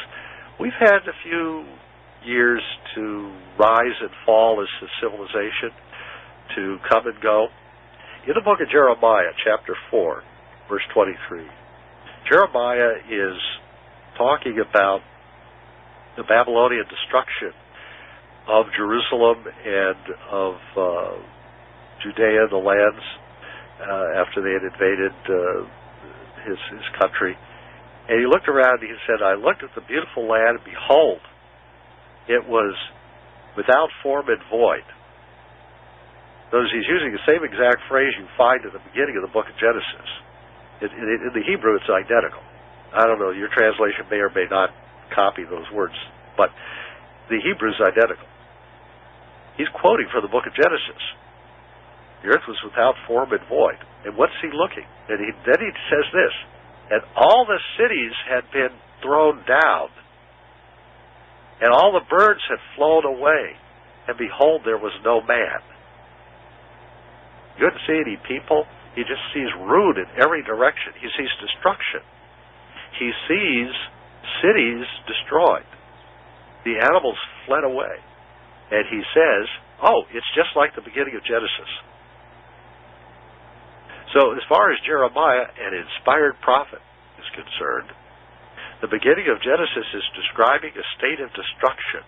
we've had a few years to rise and fall as a civilization, to come and go. In the book of Jeremiah, chapter 4, verse 23, Jeremiah is talking about the Babylonian destruction of Jerusalem and of Judea, the lands, after they had invaded his country. And he looked around and he said, I looked at the beautiful land, and behold, it was without form and void. Notice he's using the same exact phrase you find at the beginning of the book of Genesis. In the Hebrew, it's identical. I don't know, your translation may or may not copy those words, but the Hebrew is identical. He's quoting from the book of Genesis. The earth was without form and void. And what's he looking? And then he says this, and all the cities had been thrown down, and all the birds had flown away, and behold, there was no man. He couldn't see any people. He just sees ruin in every direction. He sees destruction. He sees cities destroyed. The animals fled away. And he says, oh, it's just like the beginning of Genesis. So as far as Jeremiah, an inspired prophet, is concerned, the beginning of Genesis is describing a state of destruction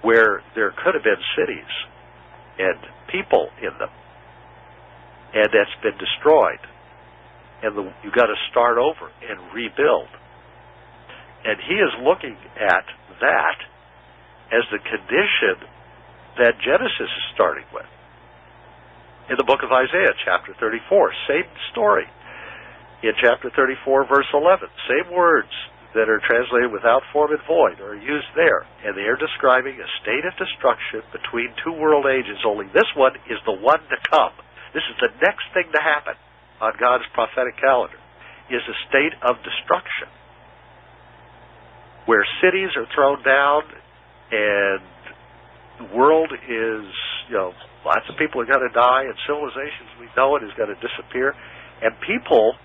where there could have been cities and people in them, and that's been destroyed. And you've got to start over and rebuild. And he is looking at that as the condition that Genesis is starting with. In the book of Isaiah, chapter 34, same story. In chapter 34, verse 11, same words that are translated without form and void are used there. And they are describing a state of destruction between two world ages, only this one is the one to come. This is the next thing to happen on God's prophetic calendar, is a state of destruction where cities are thrown down and the world is, lots of people are going to die, and civilizations we know it is going to disappear, and people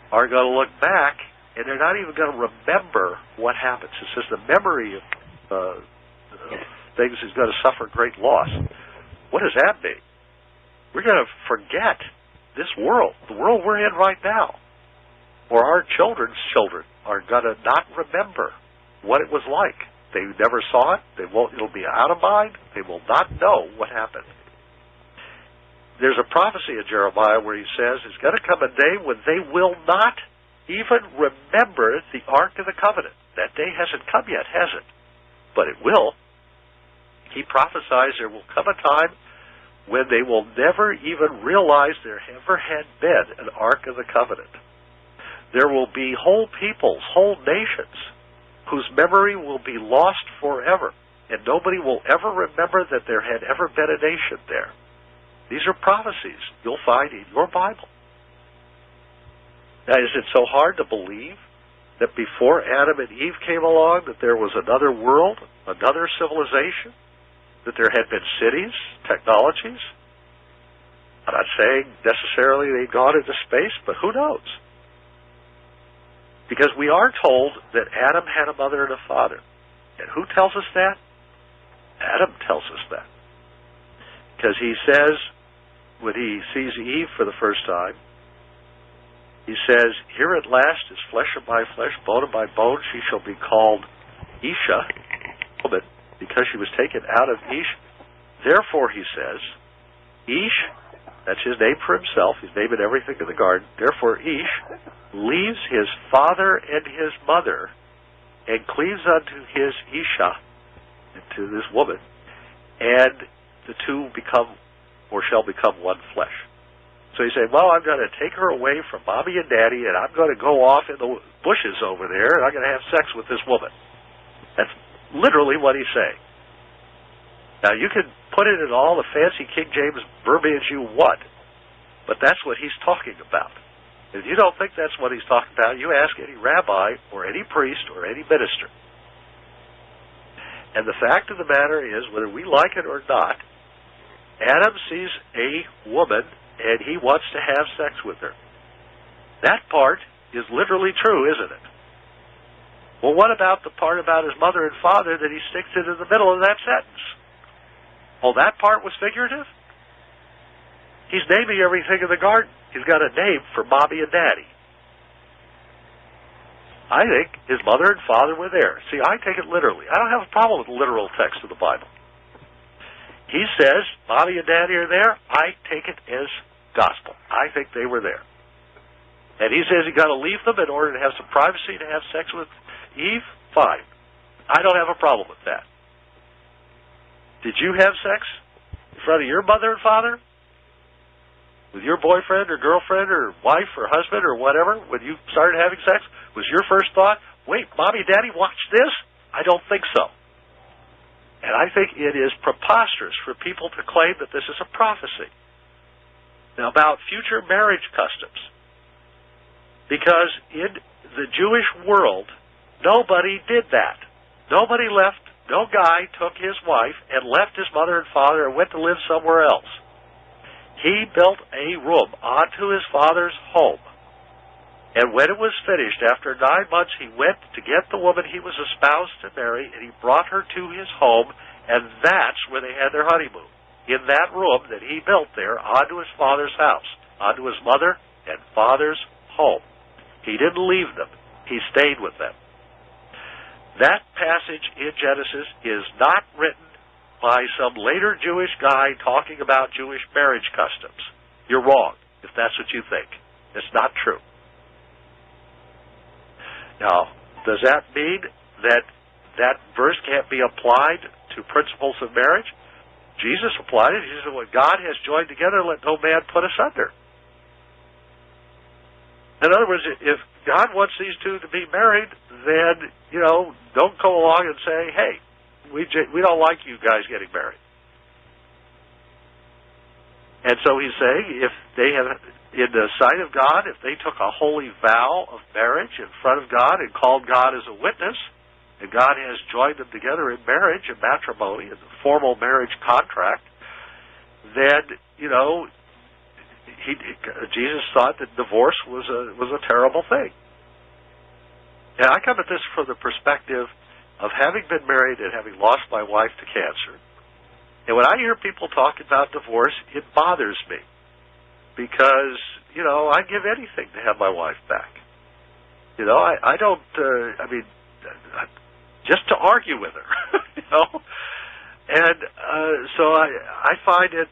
are going to look back and they're not even going to remember what happens. It says the memory of things is going to suffer great loss. What does that mean? We're going to forget this world, the world we're in right now, or our children's children are going to not remember what it was like. They never saw it. It'll be out of mind. They will not know what happened. There's a prophecy in Jeremiah where he says there's going to come a day when they will not even remember the Ark of the Covenant. That day hasn't come yet, has it? But it will. He prophesies there will come a time when they will never even realize there ever had been an Ark of the Covenant. There will be whole peoples, whole nations, whose memory will be lost forever, and nobody will ever remember that there had ever been a nation there. These are prophecies you'll find in your Bible. Now, is it so hard to believe that before Adam and Eve came along that there was another world, another civilization, that there had been cities, technologies? I'm not saying necessarily they'd gone into space, but who knows? Because we are told that Adam had a mother and a father. And who tells us that? Adam tells us that. Because he says, when he sees Eve for the first time, he says, "Here at last is flesh of my flesh, bone of my bone. She shall be called Isha, woman, because she was taken out of Ish." Therefore, he says, Ish, that's his name for himself, his name in everything in the garden. Therefore, Ish leaves his father and his mother and cleaves unto his Isha, to this woman, and the two become, or shall become, one flesh. So you say, well, I'm going to take her away from mommy and daddy, and I'm going to go off in the bushes over there, and I'm going to have sex with this woman. That's literally what he's saying. Now, you can put it in all the fancy King James verbiage you want, but that's what he's talking about. If you don't think that's what he's talking about, you ask any rabbi or any priest or any minister. And the fact of the matter is, whether we like it or not, Adam sees a woman and he wants to have sex with her. That part is literally true, isn't it? Well, what about the part about his mother and father that he sticks it in the middle of that sentence? Oh, that part was figurative? He's naming everything in the garden. He's got a name for mommy and daddy. I think his mother and father were there. See, I take it literally. I don't have a problem with the literal text of the Bible. He says, mommy and daddy are there. I take it as gospel. I think they were there. And he says you got to leave them in order to have some privacy to have sex with Eve. Fine. I don't have a problem with that. Did you have sex in front of your mother and father? With your boyfriend or girlfriend or wife or husband or whatever when you started having sex? Was your first thought, wait, mommy, daddy, watch this? I don't think so. And I think it is preposterous for people to claim that this is a prophecy. Now, about future marriage customs. Because in the Jewish world, nobody did that. Nobody left, no guy took his wife and left his mother and father and went to live somewhere else. He built a room onto his father's home. And when it was finished, after 9 months, he went to get the woman he was espoused to marry, and he brought her to his home, and that's where they had their honeymoon. In that room that he built there, onto his father's house, onto his mother and father's home. He didn't leave them. He stayed with them. That passage in Genesis is not written by some later Jewish guy talking about Jewish marriage customs. You're wrong if that's what you think. It's not true. Now, does that mean that that verse can't be applied to principles of marriage? Jesus applied it. He said, what God has joined together, let no man put asunder. In other words, if God wants these two to be married, then, don't come along and say, hey, we don't like you guys getting married. And so he's saying, if they have, in the sight of God, if they took a holy vow of marriage in front of God and called God as a witness, and God has joined them together in marriage and matrimony, in the formal marriage contract, then, Jesus thought that divorce was a terrible thing. And I come at this from the perspective of having been married and having lost my wife to cancer. And when I hear people talk about divorce, it bothers me. because, I'd give anything to have my wife back. I don't, just to argue with her, And so I find it,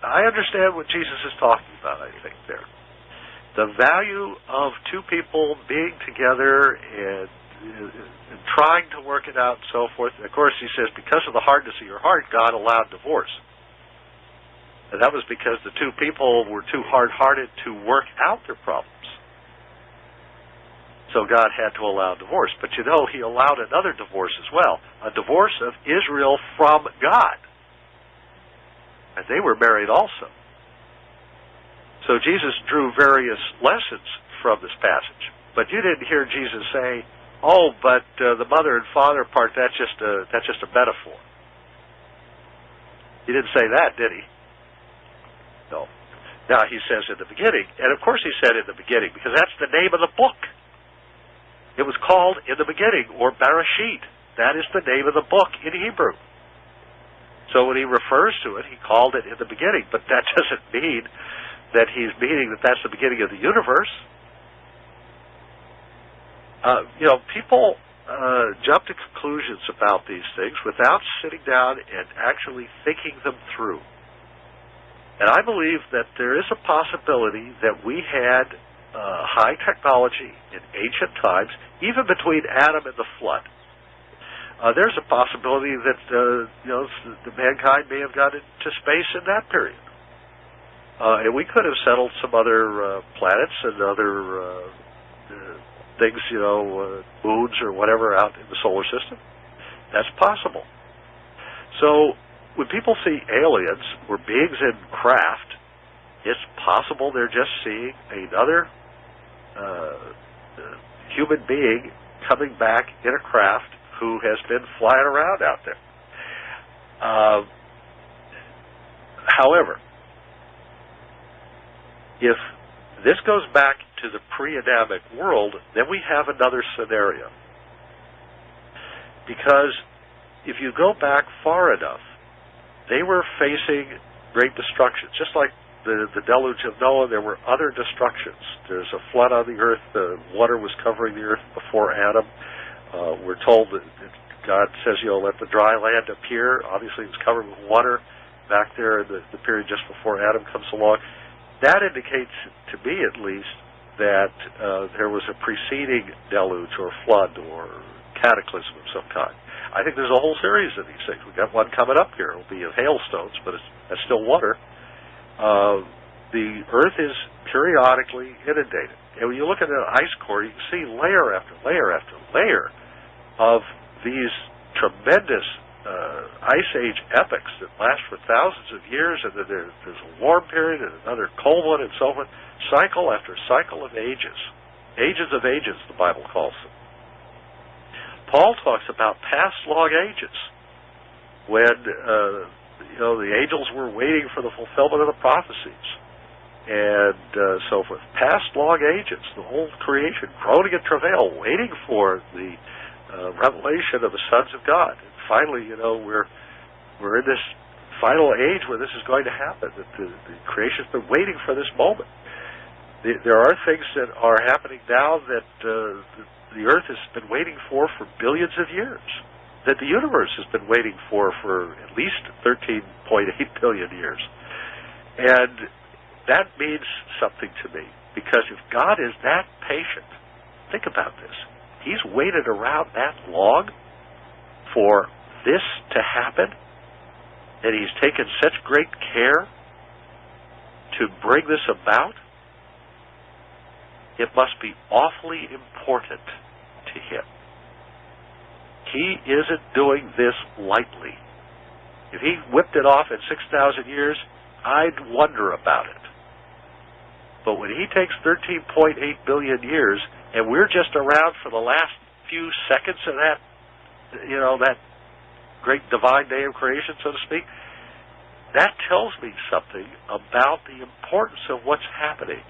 I understand what Jesus is talking about, I think, there. The value of two people being together and trying to work it out and so forth. And of course, he says, because of the hardness of your heart, God allowed divorce. And that was because the two people were too hard-hearted to work out their problems. So God had to allow divorce. But He allowed another divorce as well. A divorce of Israel from God. And they were married also. So Jesus drew various lessons from this passage. But you didn't hear Jesus say, "Oh, but the mother and father part, that's just a metaphor." He didn't say that, did he? No. Now he says in the beginning, and of course he said in the beginning, because that's the name of the book. It was called in the beginning, or Bereshit. That is the name of the book in Hebrew. So when he refers to it, he called it in the beginning, but that doesn't mean that he's meaning that that's the beginning of the universe. People jump to conclusions about these things without sitting down and actually thinking them through. And I believe that there is a possibility that we had high technology in ancient times, even between Adam and the flood. There's a possibility that the mankind may have gone into space in that period. And we could have settled some other planets and other things, moons or whatever out in the solar system. That's possible. So when people see aliens or beings in craft, it's possible they're just seeing another human being coming back in a craft who has been flying around out there. However, if this goes back to the pre-Adamic world, then we have another scenario. Because if you go back far enough, they were facing great destruction. Just like the deluge of Noah, there were other destructions. There's a flood on the earth. The water was covering the earth before Adam. We're told that God says, let the dry land appear. Obviously, it's covered with water back there in the period just before Adam comes along. That indicates, to me at least, that there was a preceding deluge or flood or cataclysm of some kind. I think there's a whole series of these things. We've got one coming up here. It'll be of hailstones, but that's still water. The earth is periodically inundated. And when you look at an ice core, you can see layer after layer after layer of these tremendous ice age epochs that last for thousands of years, and then there's a warm period and another cold one and so forth, cycle after cycle of ages. Ages of ages, the Bible calls them. Paul talks about past long ages when the angels were waiting for the fulfillment of the prophecies and so forth. Past long ages, the whole creation, groaning in travail, waiting for the revelation of the sons of God. And finally, we're in this final age where this is going to happen. That the creation's been waiting for this moment. There are things that are happening now that the earth has been waiting for billions of years, that the universe has been waiting for at least 13.8 billion years. And that means something to me, because if God is that patient, think about this. He's waited around that long for this to happen, and He's taken such great care to bring this about. It must be awfully important to Him. He isn't doing this lightly. If He whipped it off in 6,000 years, I'd wonder about it. But when He takes 13.8 billion years, and we're just around for the last few seconds of that, that great divine day of creation, so to speak, that tells me something about the importance of what's happening.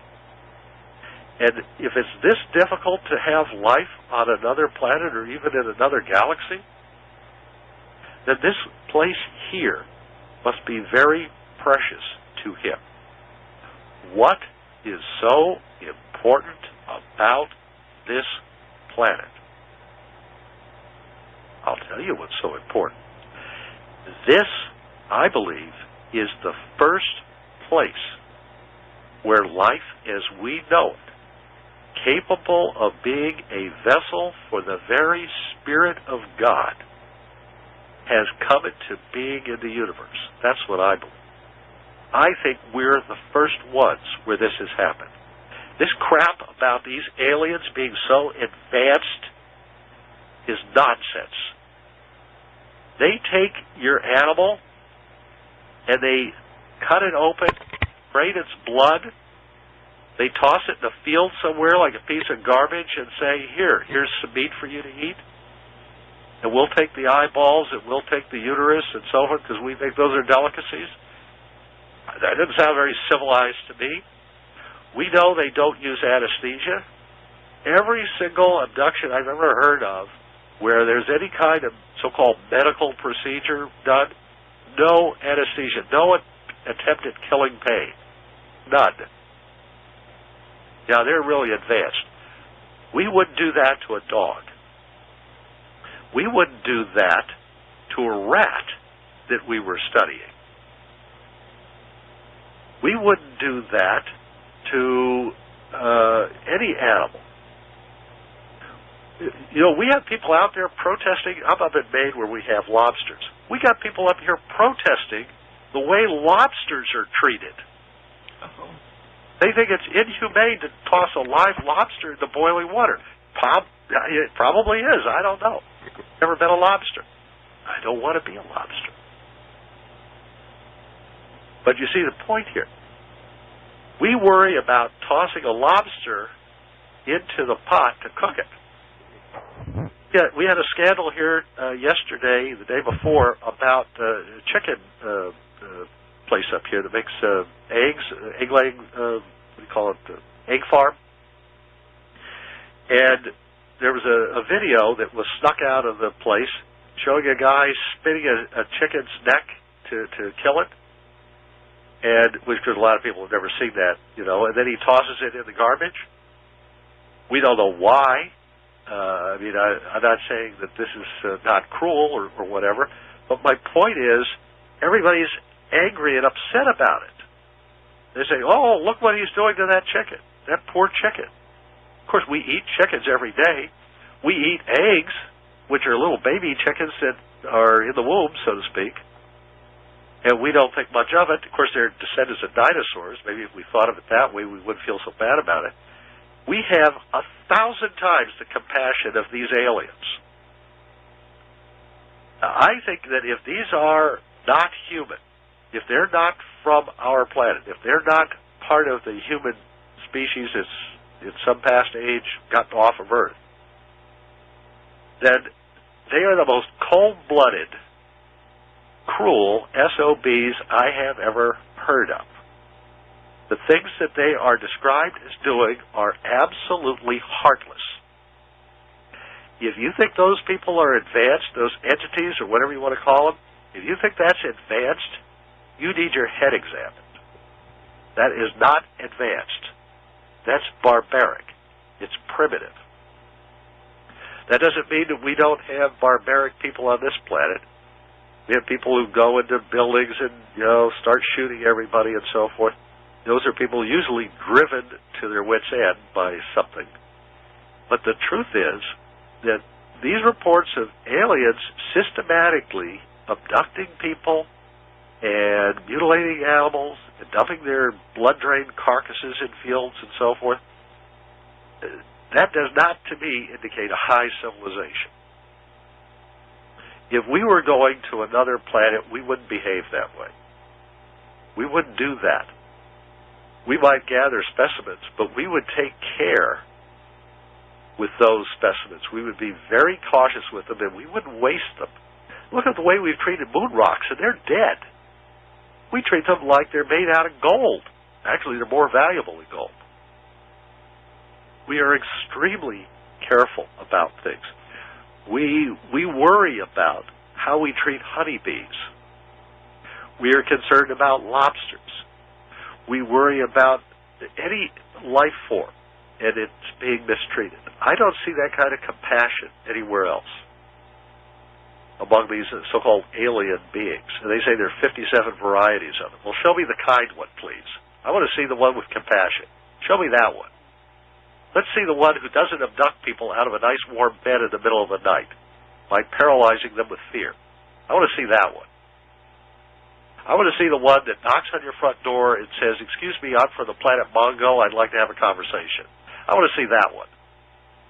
And if it's this difficult to have life on another planet or even in another galaxy, then this place here must be very precious to Him. What is so important about this planet? I'll tell you what's so important. This, I believe, is the first place where life as we know it, capable of being a vessel for the very Spirit of God, has come into being in the universe. That's what I believe. I think we're the first ones where this has happened. This crap about these aliens being so advanced is nonsense. They take your animal and they cut it open, drain its blood, they toss it in a field somewhere like a piece of garbage and say, here's some meat for you to eat. And we'll take the eyeballs and we'll take the uterus and so forth because we think those are delicacies. That doesn't sound very civilized to me. We know they don't use anesthesia. Every single abduction I've ever heard of where there's any kind of so-called medical procedure done, no anesthesia, no attempt at killing pain. None. Yeah, they're really advanced. We wouldn't do that to a dog. We wouldn't do that to a rat that we were studying. We wouldn't do that to any animal. You know, we have people out there protesting. I'm up in Maine where we have lobsters. We got people up here protesting the way lobsters are treated. Oh. They think it's inhumane to toss a live lobster into boiling water. It probably is. I don't know. Never been a lobster. I don't want to be a lobster. But you see the point here. We worry about tossing a lobster into the pot to cook it. Yeah, we had a scandal here yesterday, the day before, about a chicken place up here that makes eggs, egg-laying, what do you call it, egg farm. And there was a video that was snuck out of the place showing a guy spinning a chicken's neck to kill it. And which because a lot of people have never seen that, you know, and then he tosses it in the garbage. We don't know why. I'm not saying that this is not cruel or whatever, but my point is everybody's angry and upset about it. They say, oh, look what he's doing to that chicken, that poor chicken. Of course, we eat chickens every day. We eat eggs, which are little baby chickens that are in the womb, so to speak. And we don't think much of it. Of course, they're descendants of dinosaurs. Maybe if we thought of it that way, we wouldn't feel so bad about it. We have 1,000 times the compassion of these aliens. I think that if these are not human, if they're not from our planet, if they're not part of the human species that's in some past age gotten off of Earth, then they are the most cold-blooded, cruel SOBs I have ever heard of. The things that they are described as doing are absolutely heartless. If you think those people are advanced, those entities or whatever you want to call them, if you think that's advanced, you need your head examined. That is not advanced. That's barbaric. It's primitive. That doesn't mean that we don't have barbaric people on this planet. We have people who go into buildings and, start shooting everybody and so forth. Those are people usually driven to their wits' end by something. But the truth is that these reports of aliens systematically abducting people and mutilating animals and dumping their blood-drained carcasses in fields and so forth, that does not, to me, indicate a high civilization. If we were going to another planet, we wouldn't behave that way. We wouldn't do that. We might gather specimens, but we would take care with those specimens. We would be very cautious with them, and we wouldn't waste them. Look at the way we've treated moon rocks, and they're dead. We treat them like they're made out of gold. Actually, they're more valuable than gold. We are extremely careful about things. We worry about how we treat honeybees. We are concerned about lobsters. We worry about any life form, and it's being mistreated. I don't see that kind of compassion anywhere else among these so-called alien beings. And they say there are 57 varieties of them. Well, show me the kind one, please. I want to see the one with compassion. Show me that one. Let's see the one who doesn't abduct people out of a nice warm bed in the middle of the night by paralyzing them with fear. I want to see that one. I want to see the one that knocks on your front door and says, "Excuse me, I'm from the planet Mongo. I'd like to have a conversation." I want to see that one.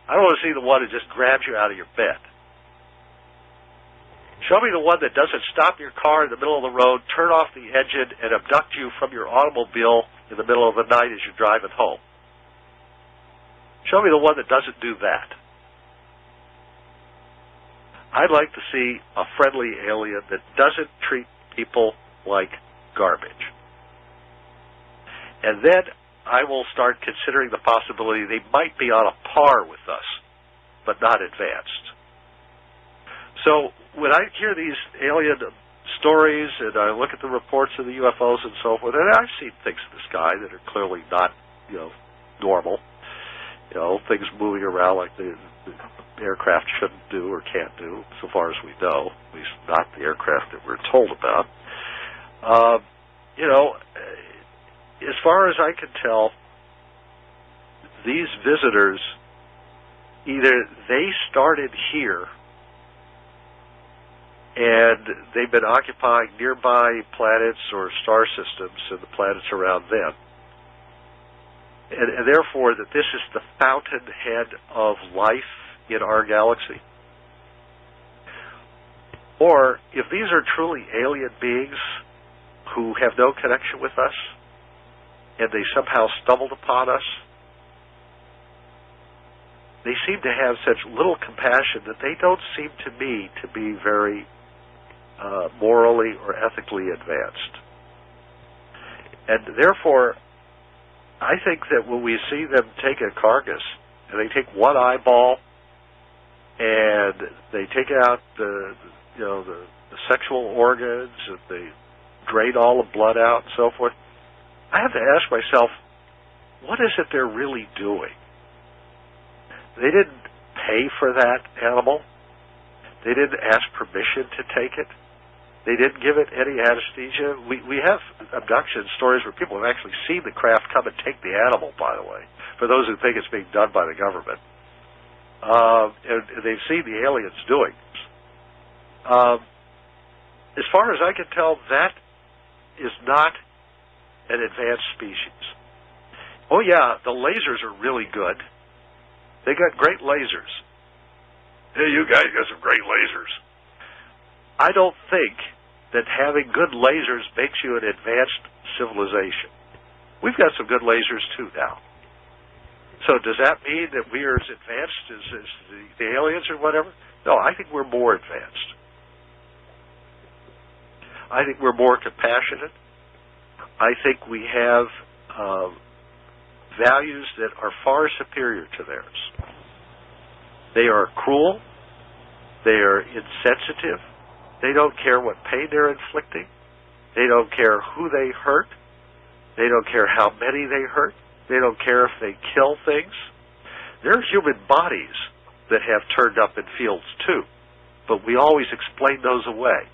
I don't want to see the one that just grabs you out of your bed. Show me the one that doesn't stop your car in the middle of the road, turn off the engine, and abduct you from your automobile in the middle of the night as you're driving home. Show me the one that doesn't do that. I'd like to see a friendly alien that doesn't treat people like garbage. And then I will start considering the possibility they might be on a par with us, but not advanced. So when I hear these alien stories and I look at the reports of the UFOs and so forth, and I've seen things in the sky that are clearly not, normal. Things moving around like the aircraft shouldn't do or can't do, so far as we know, at least not the aircraft that we're told about. As far as I can tell, these visitors, either they started here and they've been occupying nearby planets or star systems and the planets around them, and therefore that this is the fountainhead of life in our galaxy. Or if these are truly alien beings who have no connection with us and they somehow stumbled upon us, they seem to have such little compassion that they don't seem to me to be very morally or ethically advanced. And therefore, I think that when we see them take a carcass and they take one eyeball and they take out the sexual organs and they drain all the blood out and so forth, I have to ask myself, what is it they're really doing? They didn't pay for that animal. They didn't ask permission to take it. They didn't give it any anesthesia. We have abduction stories where people have actually seen the craft come and take the animal, by the way, for those who think it's being done by the government. And they've seen the aliens doing this. As far as I can tell, that is not an advanced species. Oh yeah, the lasers are really good. They got great lasers. Hey, you guys got some great lasers. I don't think that having good lasers makes you an advanced civilization. We've got some good lasers too now. So does that mean that we are as advanced as the aliens or whatever? No, I think we're more advanced. I think we're more compassionate. I think we have values that are far superior to theirs. They are cruel. They are insensitive. They don't care what pain they're inflicting. They don't care who they hurt. They don't care how many they hurt. They don't care if they kill things. There are human bodies that have turned up in fields too, but we always explain those away.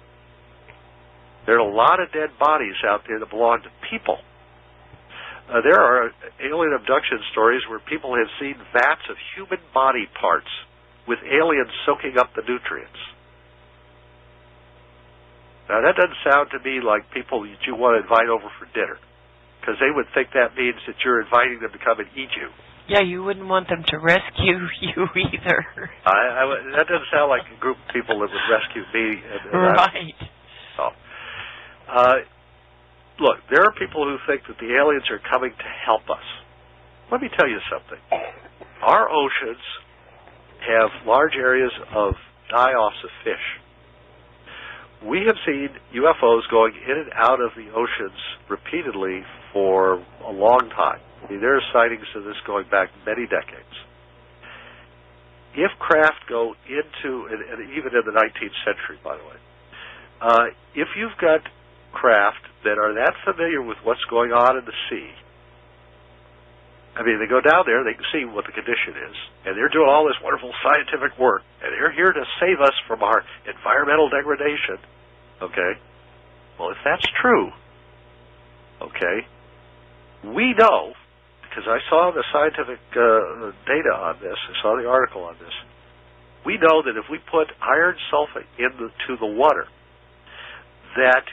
There are a lot of dead bodies out there that belong to people. There are alien abduction stories where people have seen vats of human body parts with aliens soaking up the nutrients. Now, that doesn't sound to me like people that you want to invite over for dinner, because they would think that means that you're inviting them to come and eat you. Yeah, you wouldn't want them to rescue you either. That doesn't sound like a group of people that would rescue me. Right. Look, there are people who think that the aliens are coming to help us. Let me tell you something. Our oceans have large areas of die-offs of fish. We have seen UFOs going in and out of the oceans repeatedly for a long time. I mean, there are sightings of this going back many decades. If craft go into, and even in the 19th century, by the way, if you've got craft that are that familiar with what's going on in the sea, I mean, they go down there, they can see what the condition is, and they're doing all this wonderful scientific work, and they're here to save us from our environmental degradation. Okay? Well, if that's true, okay, we know, because I saw the scientific data on this, I saw the article on this, we know that if we put iron sulfate into the water, that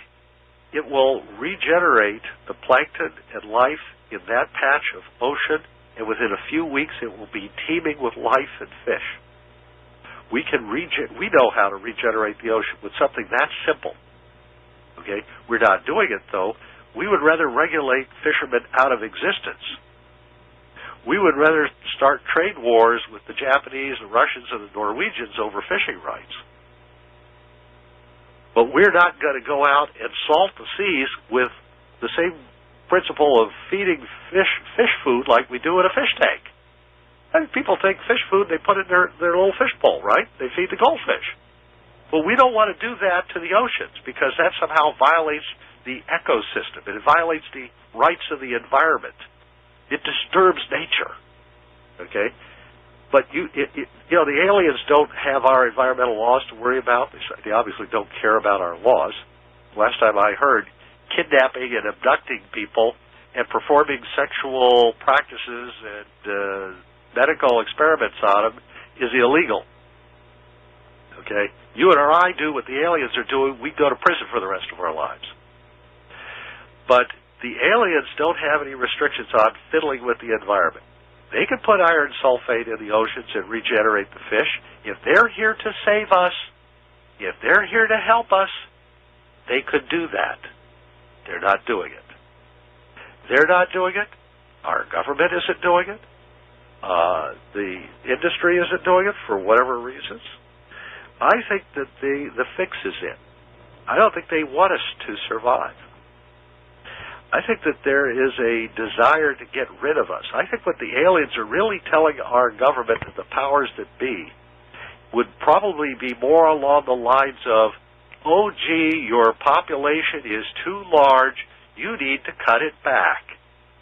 it will regenerate the plankton and life in that patch of ocean, and within a few weeks it will be teeming with life and fish. We know how to regenerate the ocean with something that simple. Okay? We're not doing it, though. We would rather regulate fishermen out of existence. We would rather start trade wars with the Japanese, the Russians, and the Norwegians over fishing rights. But we're not going to go out and salt the seas with the same principle of feeding fish food like we do in a fish tank. And people take fish food, they put it in their little fish bowl, right? They feed the goldfish. Well, we don't want to do that to the oceans because that somehow violates the ecosystem. It violates the rights of the environment. It disturbs nature. Okay? But the aliens don't have our environmental laws to worry about. They obviously don't care about our laws. Last time I heard, kidnapping and abducting people and performing sexual practices and medical experiments on them is illegal. Okay? You and I do what the aliens are doing, we go to prison for the rest of our lives. But the aliens don't have any restrictions on fiddling with the environment. They can put iron sulfate in the oceans and regenerate the fish. If they're here to save us, if they're here to help us, they could do that. They're not doing it. They're not doing it. Our government isn't doing it. The industry isn't doing it for whatever reasons. I think that the fix is in. I don't think they want us to survive. I think that there is a desire to get rid of us. I think what the aliens are really telling our government and the powers that be would probably be more along the lines of, oh, gee, your population is too large, you need to cut it back.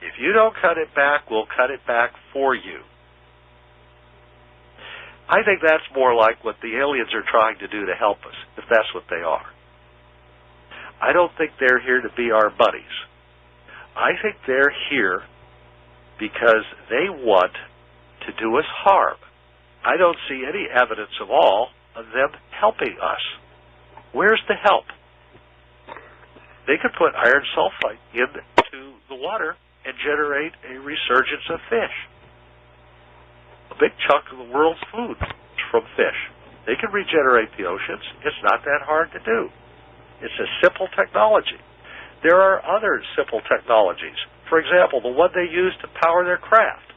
If you don't cut it back, we'll cut it back for you. I think that's more like what the aliens are trying to do to help us, if that's what they are. I don't think they're here to be our buddies. I think they're here because they want to do us harm. I don't see any evidence at all of them helping us. Where's the help? They could put iron sulfide into the water and generate a resurgence of fish. A big chunk of the world's food is from fish. They can regenerate the oceans. It's not that hard to do. It's a simple technology. There are other simple technologies. For example, the one they use to power their craft.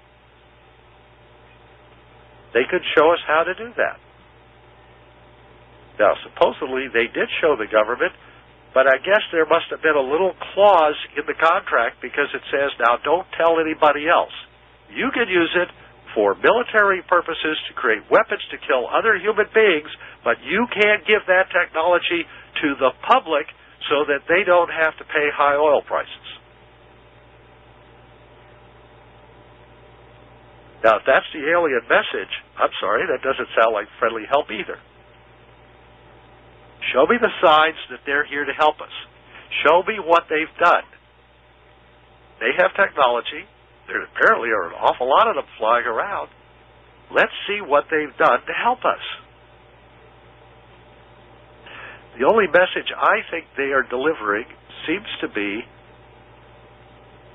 They could show us how to do that. Now, supposedly they did show the government, but I guess there must have been a little clause in the contract because it says, now don't tell anybody else. You can use it for military purposes to create weapons to kill other human beings, but you can't give that technology to the public so that they don't have to pay high oil prices. Now, if that's the alien message, I'm sorry, that doesn't sound like friendly help either. Show me the signs that they're here to help us. Show me what they've done. They have technology. There apparently are an awful lot of them flying around. Let's see what they've done to help us. The only message I think they are delivering seems to be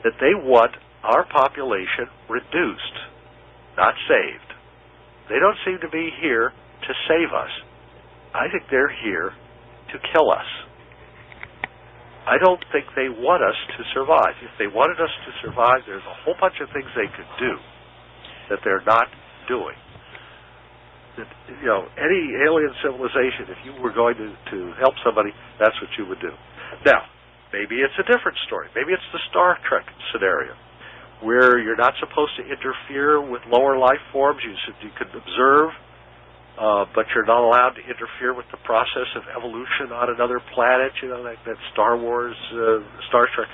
that they want our population reduced, not saved. They don't seem to be here to save us. I think they're here to kill us. I don't think they want us to survive. If they wanted us to survive, there's a whole bunch of things they could do that they're not doing. Any alien civilization, if you were going to help somebody, that's what you would do. Now, maybe it's a different story. Maybe it's the Star Trek scenario, where you're not supposed to interfere with lower life forms. You could observe, but you're not allowed to interfere with the process of evolution on another planet. That Star Trek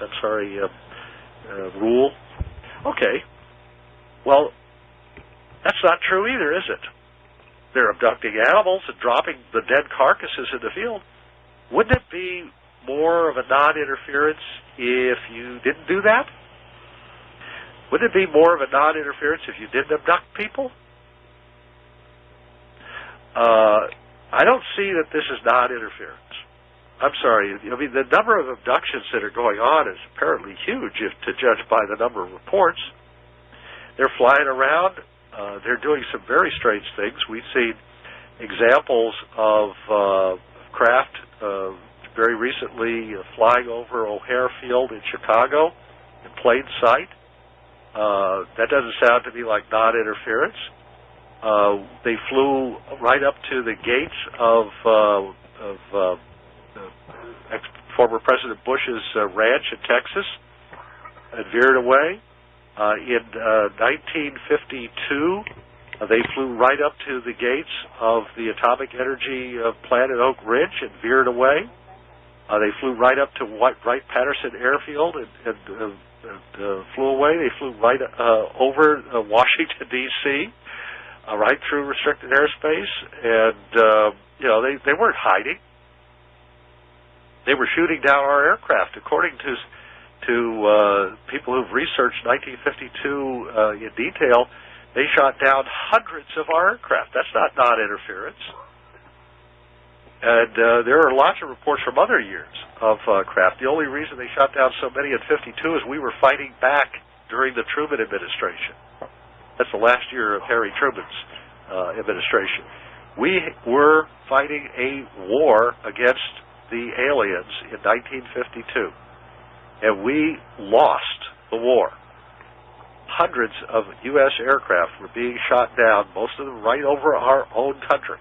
rule. Okay. Well, that's not true either, is it? They're abducting animals and dropping the dead carcasses in the field. Wouldn't it be more of a non-interference if you didn't do that? Wouldn't it be more of a non-interference if you didn't abduct people? I don't see that this is non-interference. I'm sorry. I mean, the number of abductions that are going on is apparently huge, if to judge by the number of reports. They're flying around. They're doing some very strange things. We've seen examples of craft very recently flying over O'Hare Field in Chicago in plain sight. That doesn't sound to me like non-interference. They flew right up to the gates of former President Bush's ranch in Texas and veered away. In 1952, they flew right up to the gates of the atomic energy plant at Oak Ridge and veered away. They flew right up to Wright-Patterson Airfield and flew away. They flew right over Washington, D.C., right through restricted airspace, and they weren't hiding. They were shooting down our aircraft. According to people who've researched 1952 in detail, they shot down hundreds of our aircraft. That's not non-interference. And there are lots of reports from other years of craft. The only reason they shot down so many in 52 is we were fighting back during the Truman administration. That's the last year of Harry Truman's administration. We were fighting a war against the aliens in 1952, and we lost the war. Hundreds of U.S. aircraft were being shot down, most of them right over our own country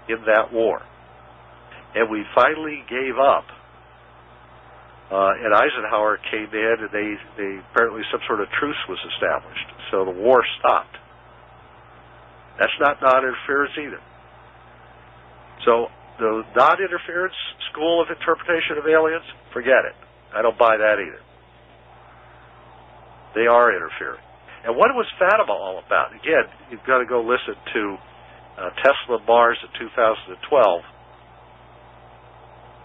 in that war. And we finally gave up. And Eisenhower came in, and they apparently some sort of truce was established. So the war stopped. That's not non-interference either. So the non-interference school of interpretation of aliens, forget it. I don't buy that either. They are interfering. And what was Fatima all about? Again, you've got to go listen to Tesla Mars in 2012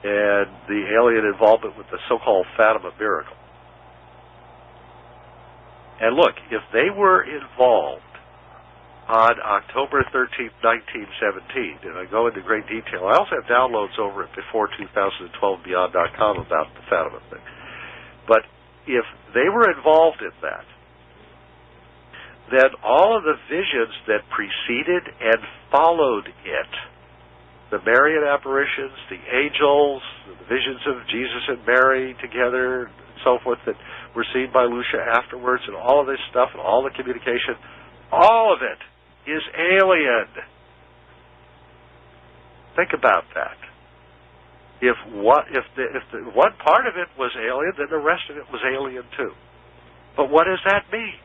and the alien involvement with the so-called Fatima miracle. And look, if they were involved on October 13th, 1917, and I go into great detail. I also have downloads over at before2012beyond.com about the Fatima thing. But if they were involved in that, then all of the visions that preceded and followed it, the Marian apparitions, the angels, the visions of Jesus and Mary together, and so forth, that were seen by Lucia afterwards, and all of this stuff, and all the communication, all of it is alien. Think about that. If the one part of it was alien, then the rest of it was alien too. But what does that mean?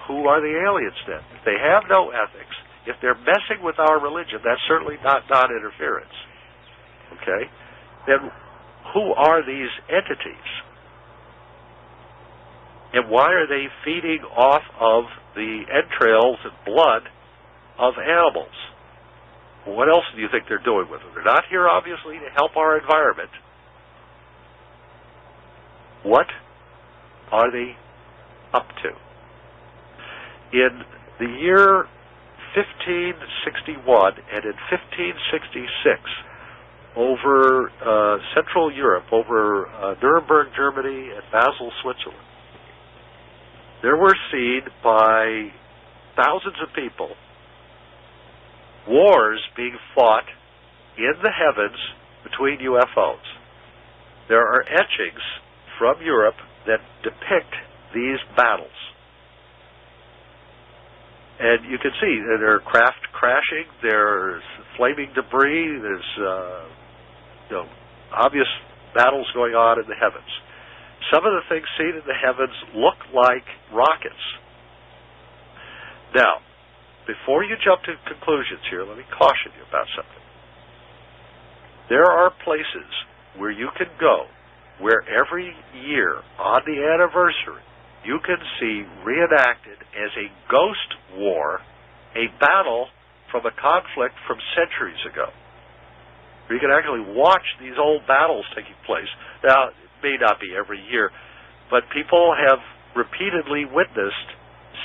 Who are the aliens then? If they have no ethics, if they're messing with our religion, that's certainly not non-interference. Okay? Then who are these entities? And why are they feeding off of the entrails and blood of animals? Well, what else do you think they're doing with them? They're not here, obviously, to help our environment. What are they up to? In the year 1561 and in 1566, over Central Europe, over Nuremberg, Germany, and Basel, Switzerland, there were seen by thousands of people wars being fought in the heavens between UFOs. There are etchings from Europe that depict these battles. And you can see there are craft crashing, there's flaming debris, there's obvious battles going on in the heavens. Some of the things seen in the heavens look like rockets. Now, before you jump to conclusions here, let me caution you about something. There are places where you can go where every year on the anniversary, you can see reenacted as a ghost war a battle from a conflict from centuries ago. You can actually watch these old battles taking place. Now, it may not be every year, but people have repeatedly witnessed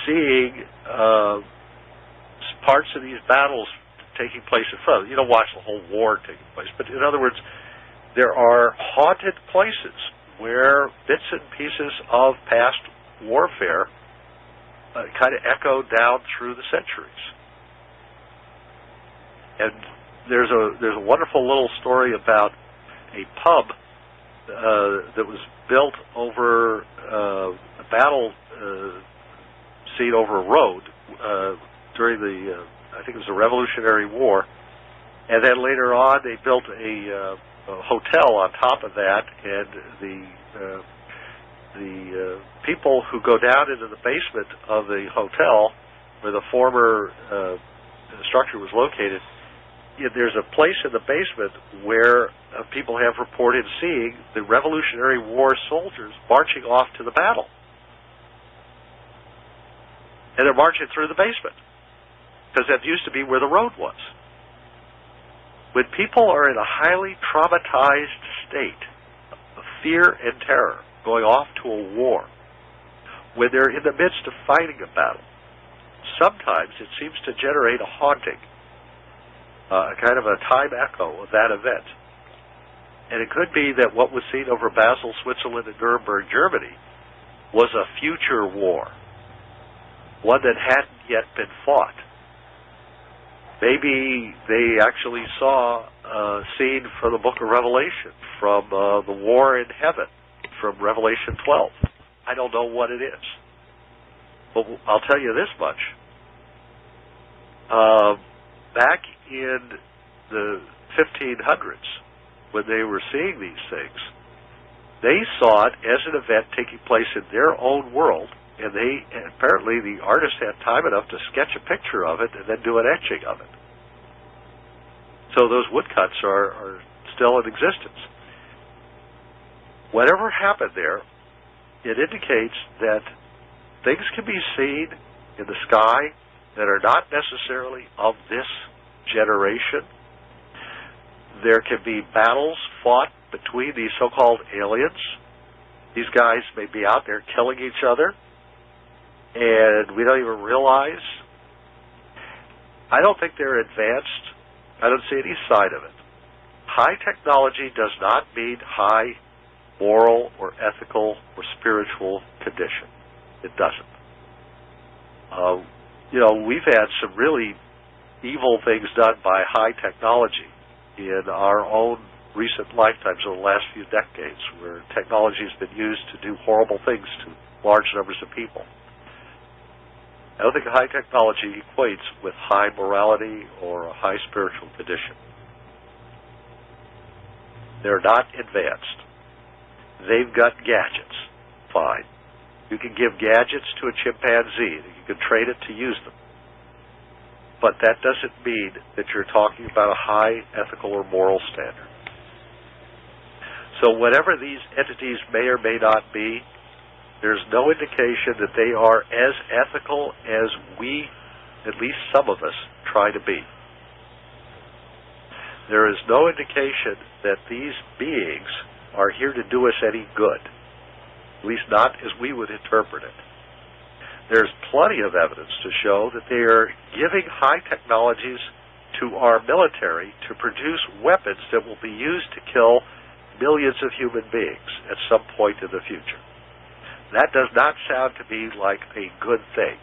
seeing parts of these battles taking place in front of them. You don't watch the whole war taking place, but in other words, there are haunted places where bits and pieces of past warfare kind of echo down through the centuries. And there's a wonderful little story about a pub that was built over a battle scene over a road during the I think it was the Revolutionary War, and then later on they built a hotel on top of that, and the people who go down into the basement of the hotel where the former structure was located, there's a place in the basement where people have reported seeing the Revolutionary War soldiers marching off to the battle. And they're marching through the basement, because that used to be where the road was. When people are in a highly traumatized state of fear and terror, going off to a war, when they're in the midst of fighting a battle, sometimes it seems to generate a haunting, a kind of a time echo of that event. And it could be that what was seen over Basel, Switzerland, and Nuremberg, Germany, was a future war, one that hadn't yet been fought. Maybe they actually saw a scene from the book of Revelation, from the war in heaven, from Revelation 12. I don't know what it is. But I'll tell you this much. Back in the 1500s, when they were seeing these things, they saw it as an event taking place in their own world, and apparently the artist had time enough to sketch a picture of it and then do an etching of it. So those woodcuts are still in existence. Whatever happened there, it indicates that things can be seen in the sky that are not necessarily of this generation. There can be battles fought between these so-called aliens. These guys may be out there killing each other, and we don't even realize. I don't think they're advanced. I don't see any sign of it. High technology does not mean high moral or ethical or spiritual condition. It doesn't. We've had some really evil things done by high technology in our own recent lifetimes over the last few decades, where technology has been used to do horrible things to large numbers of people. I don't think high technology equates with high morality or a high spiritual condition. They're not advanced. They've got gadgets. Fine. You can give gadgets to a chimpanzee. You can train it to use them. But that doesn't mean that you're talking about a high ethical or moral standard. So whatever these entities may or may not be, there's no indication that they are as ethical as we, at least some of us, try to be. There is no indication that these beings are here to do us any good, at least not as we would interpret it. There's plenty of evidence to show that they are giving high technologies to our military to produce weapons that will be used to kill millions of human beings at some point in the future. That does not sound to me like a good thing.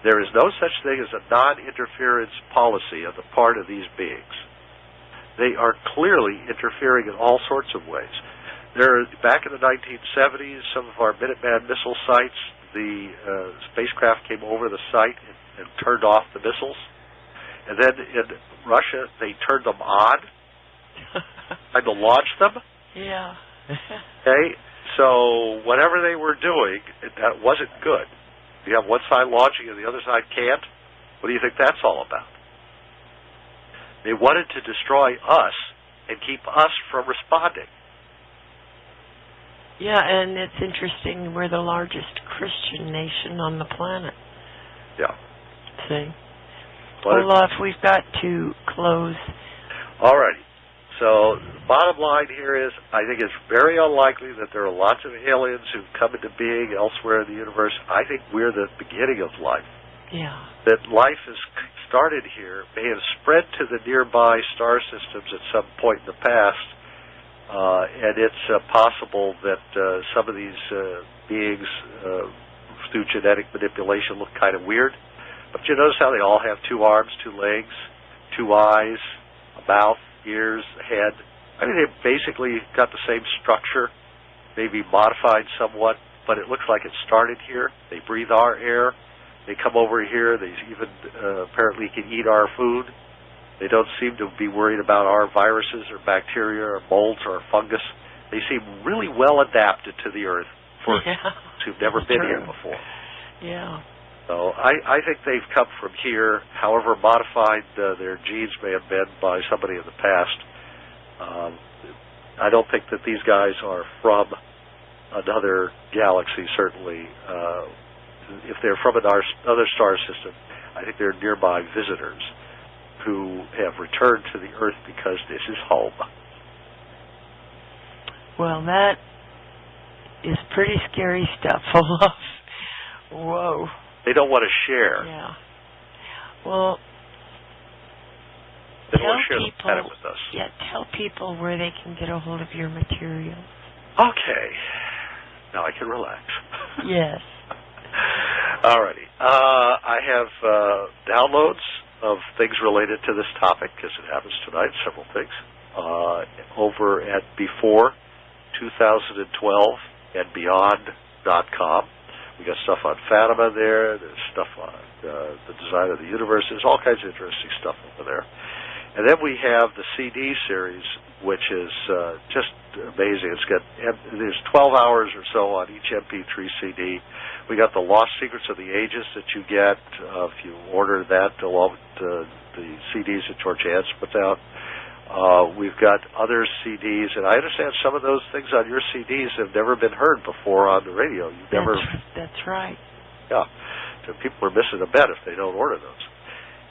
There is no such thing as a non-interference policy on the part of these beings. They are clearly interfering in all sorts of ways. Back in the 1970s, some of our Minuteman missile sites, the spacecraft came over the site and turned off the missiles. And then in Russia, they turned them on and to launch them. Yeah. Okay? So whatever they were doing, that wasn't good. You have one side launching and the other side can't. What do you think that's all about? They wanted to destroy us and keep us from responding. Yeah, and it's interesting, we're the largest Christian nation on the planet. Yeah. See? But Olaf, we've got to close. all righty. So bottom line here is, I think it's very unlikely that there are lots of aliens who've come into being elsewhere in the universe. I think we're the beginning of life. Yeah. That life has started here, may have spread to the nearby star systems at some point in the past, and it's possible that some of these beings, through genetic manipulation, look kind of weird. But you notice how they all have 2 arms, 2 legs, 2 eyes, a mouth, ears, a head. I mean, they've basically got the same structure, maybe modified somewhat, but it looks like it started here. They breathe our air. They come over here. They even apparently can eat our food. They don't seem to be worried about our viruses or bacteria or molds or fungus. They seem really well adapted to the Earth for who've never been here before. Yeah. So I think they've come from here, however modified their genes may have been by somebody in the past. I don't think that these guys are from another galaxy, certainly. If they're from another star system, I think they're nearby visitors who have returned to the Earth because this is home. Well, that is pretty scary stuff, Olaf. Whoa. They don't want to share. Yeah. Well, they don't want to share the planet with us. Yeah, tell people where they can get a hold of your materials. Okay. Now I can relax. Yes. Alrighty. I have downloads of things related to this topic, because it happens tonight, several things, over at Before 2012 and Beyond.com. We got stuff on Fatima there. There's stuff on the design of the universe. There's all kinds of interesting stuff over there. And then we have the CD series, which is just amazing. There's 12 hours or so on each MP3 CD. We got the Lost Secrets of the Ages that you get if you order that along with the CDs that George Hans puts out. We've got other CDs, and I understand some of those things on your CDs have never been heard before on the radio. That's right. Yeah. So people are missing a bet if they don't order those.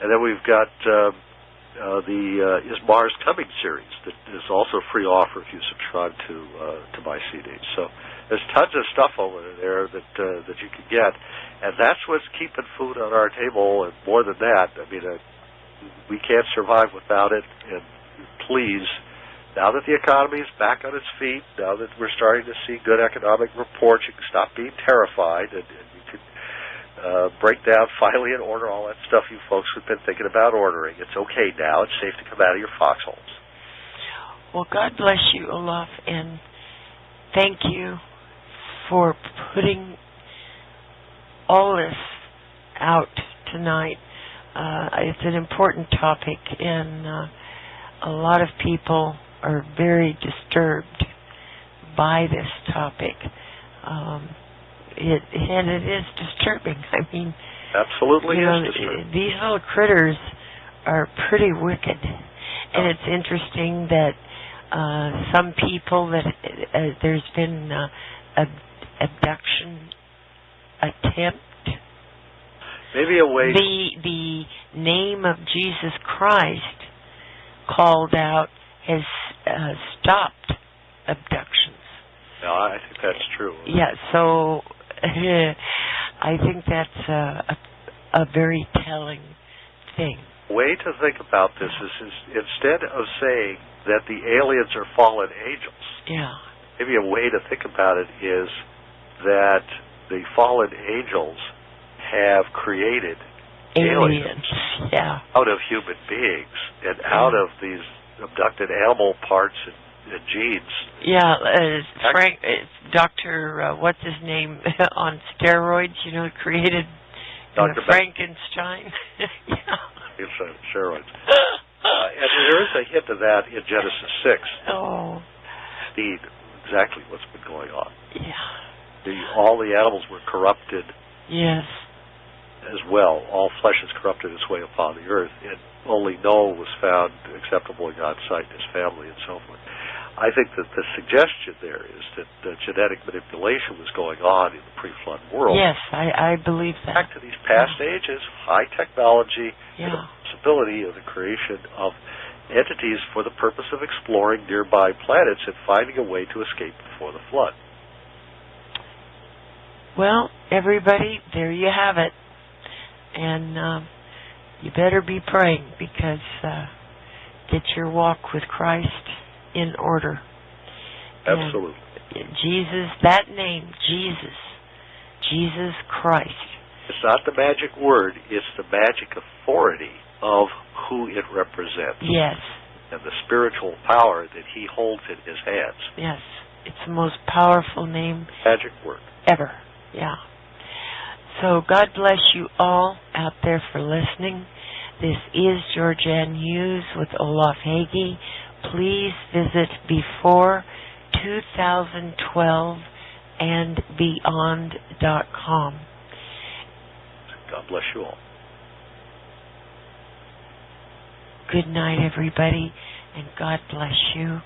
And then we've got the Is Mars Coming series that is also free offer if you subscribe to my CDs. So there's tons of stuff over there that you can get, and that's what's keeping food on our table. And more than that, I mean, we can't survive without it. And please, now that the economy is back on its feet, now that we're starting to see good economic reports, you can stop being terrified, and you can break down finally and order all that stuff you folks have been thinking about ordering. It's okay now. It's safe to come out of your foxholes. Well, God bless you, Olaf, and thank you for putting all this out tonight. It's an important topic, and a lot of people are very disturbed by this topic. It is disturbing. I mean, absolutely is disturbing. These little critters are pretty wicked, and it's interesting that some people that there's been abduction attempt. Maybe a way. The name of Jesus Christ called out has stopped abductions. No, I think that's true. Yeah, so I think that's a very telling thing. Way to think about this is instead of saying that the aliens are fallen angels, maybe a way to think about it is that the fallen angels have created aliens out of human beings and out of these abducted animal parts and genes. Yeah, Frank, Dr. What's his name on steroids? Created Frankenstein. Steroids. And there is a hint of that in Genesis 6. Oh, indeed, exactly what's been going on. Yeah. All the animals were corrupted. Yes. As well, all flesh has corrupted its way upon the earth, and only Noah was found acceptable in God's sight and his family and so forth. I think that the suggestion there is that genetic manipulation was going on in the pre-flood world. Yes, I believe that. Back to these past ages, high technology, and the Yeah. possibility of the creation of entities for the purpose of exploring nearby planets and finding a way to escape before the flood. Well, everybody, there you have it. And you better be praying, because get your walk with Christ in order. Absolutely. And Jesus, that name, Jesus Christ. It's not the magic word, it's the magic authority of who it represents. Yes. And the spiritual power that he holds in his hands. Yes. It's the most powerful name Magic word. ever. Yeah. So God bless you all out there for listening. This is Georgianne Hughes with Olaf Hage. Please visit before2012andbeyond.com. God bless you all. Good night, everybody, and God bless you.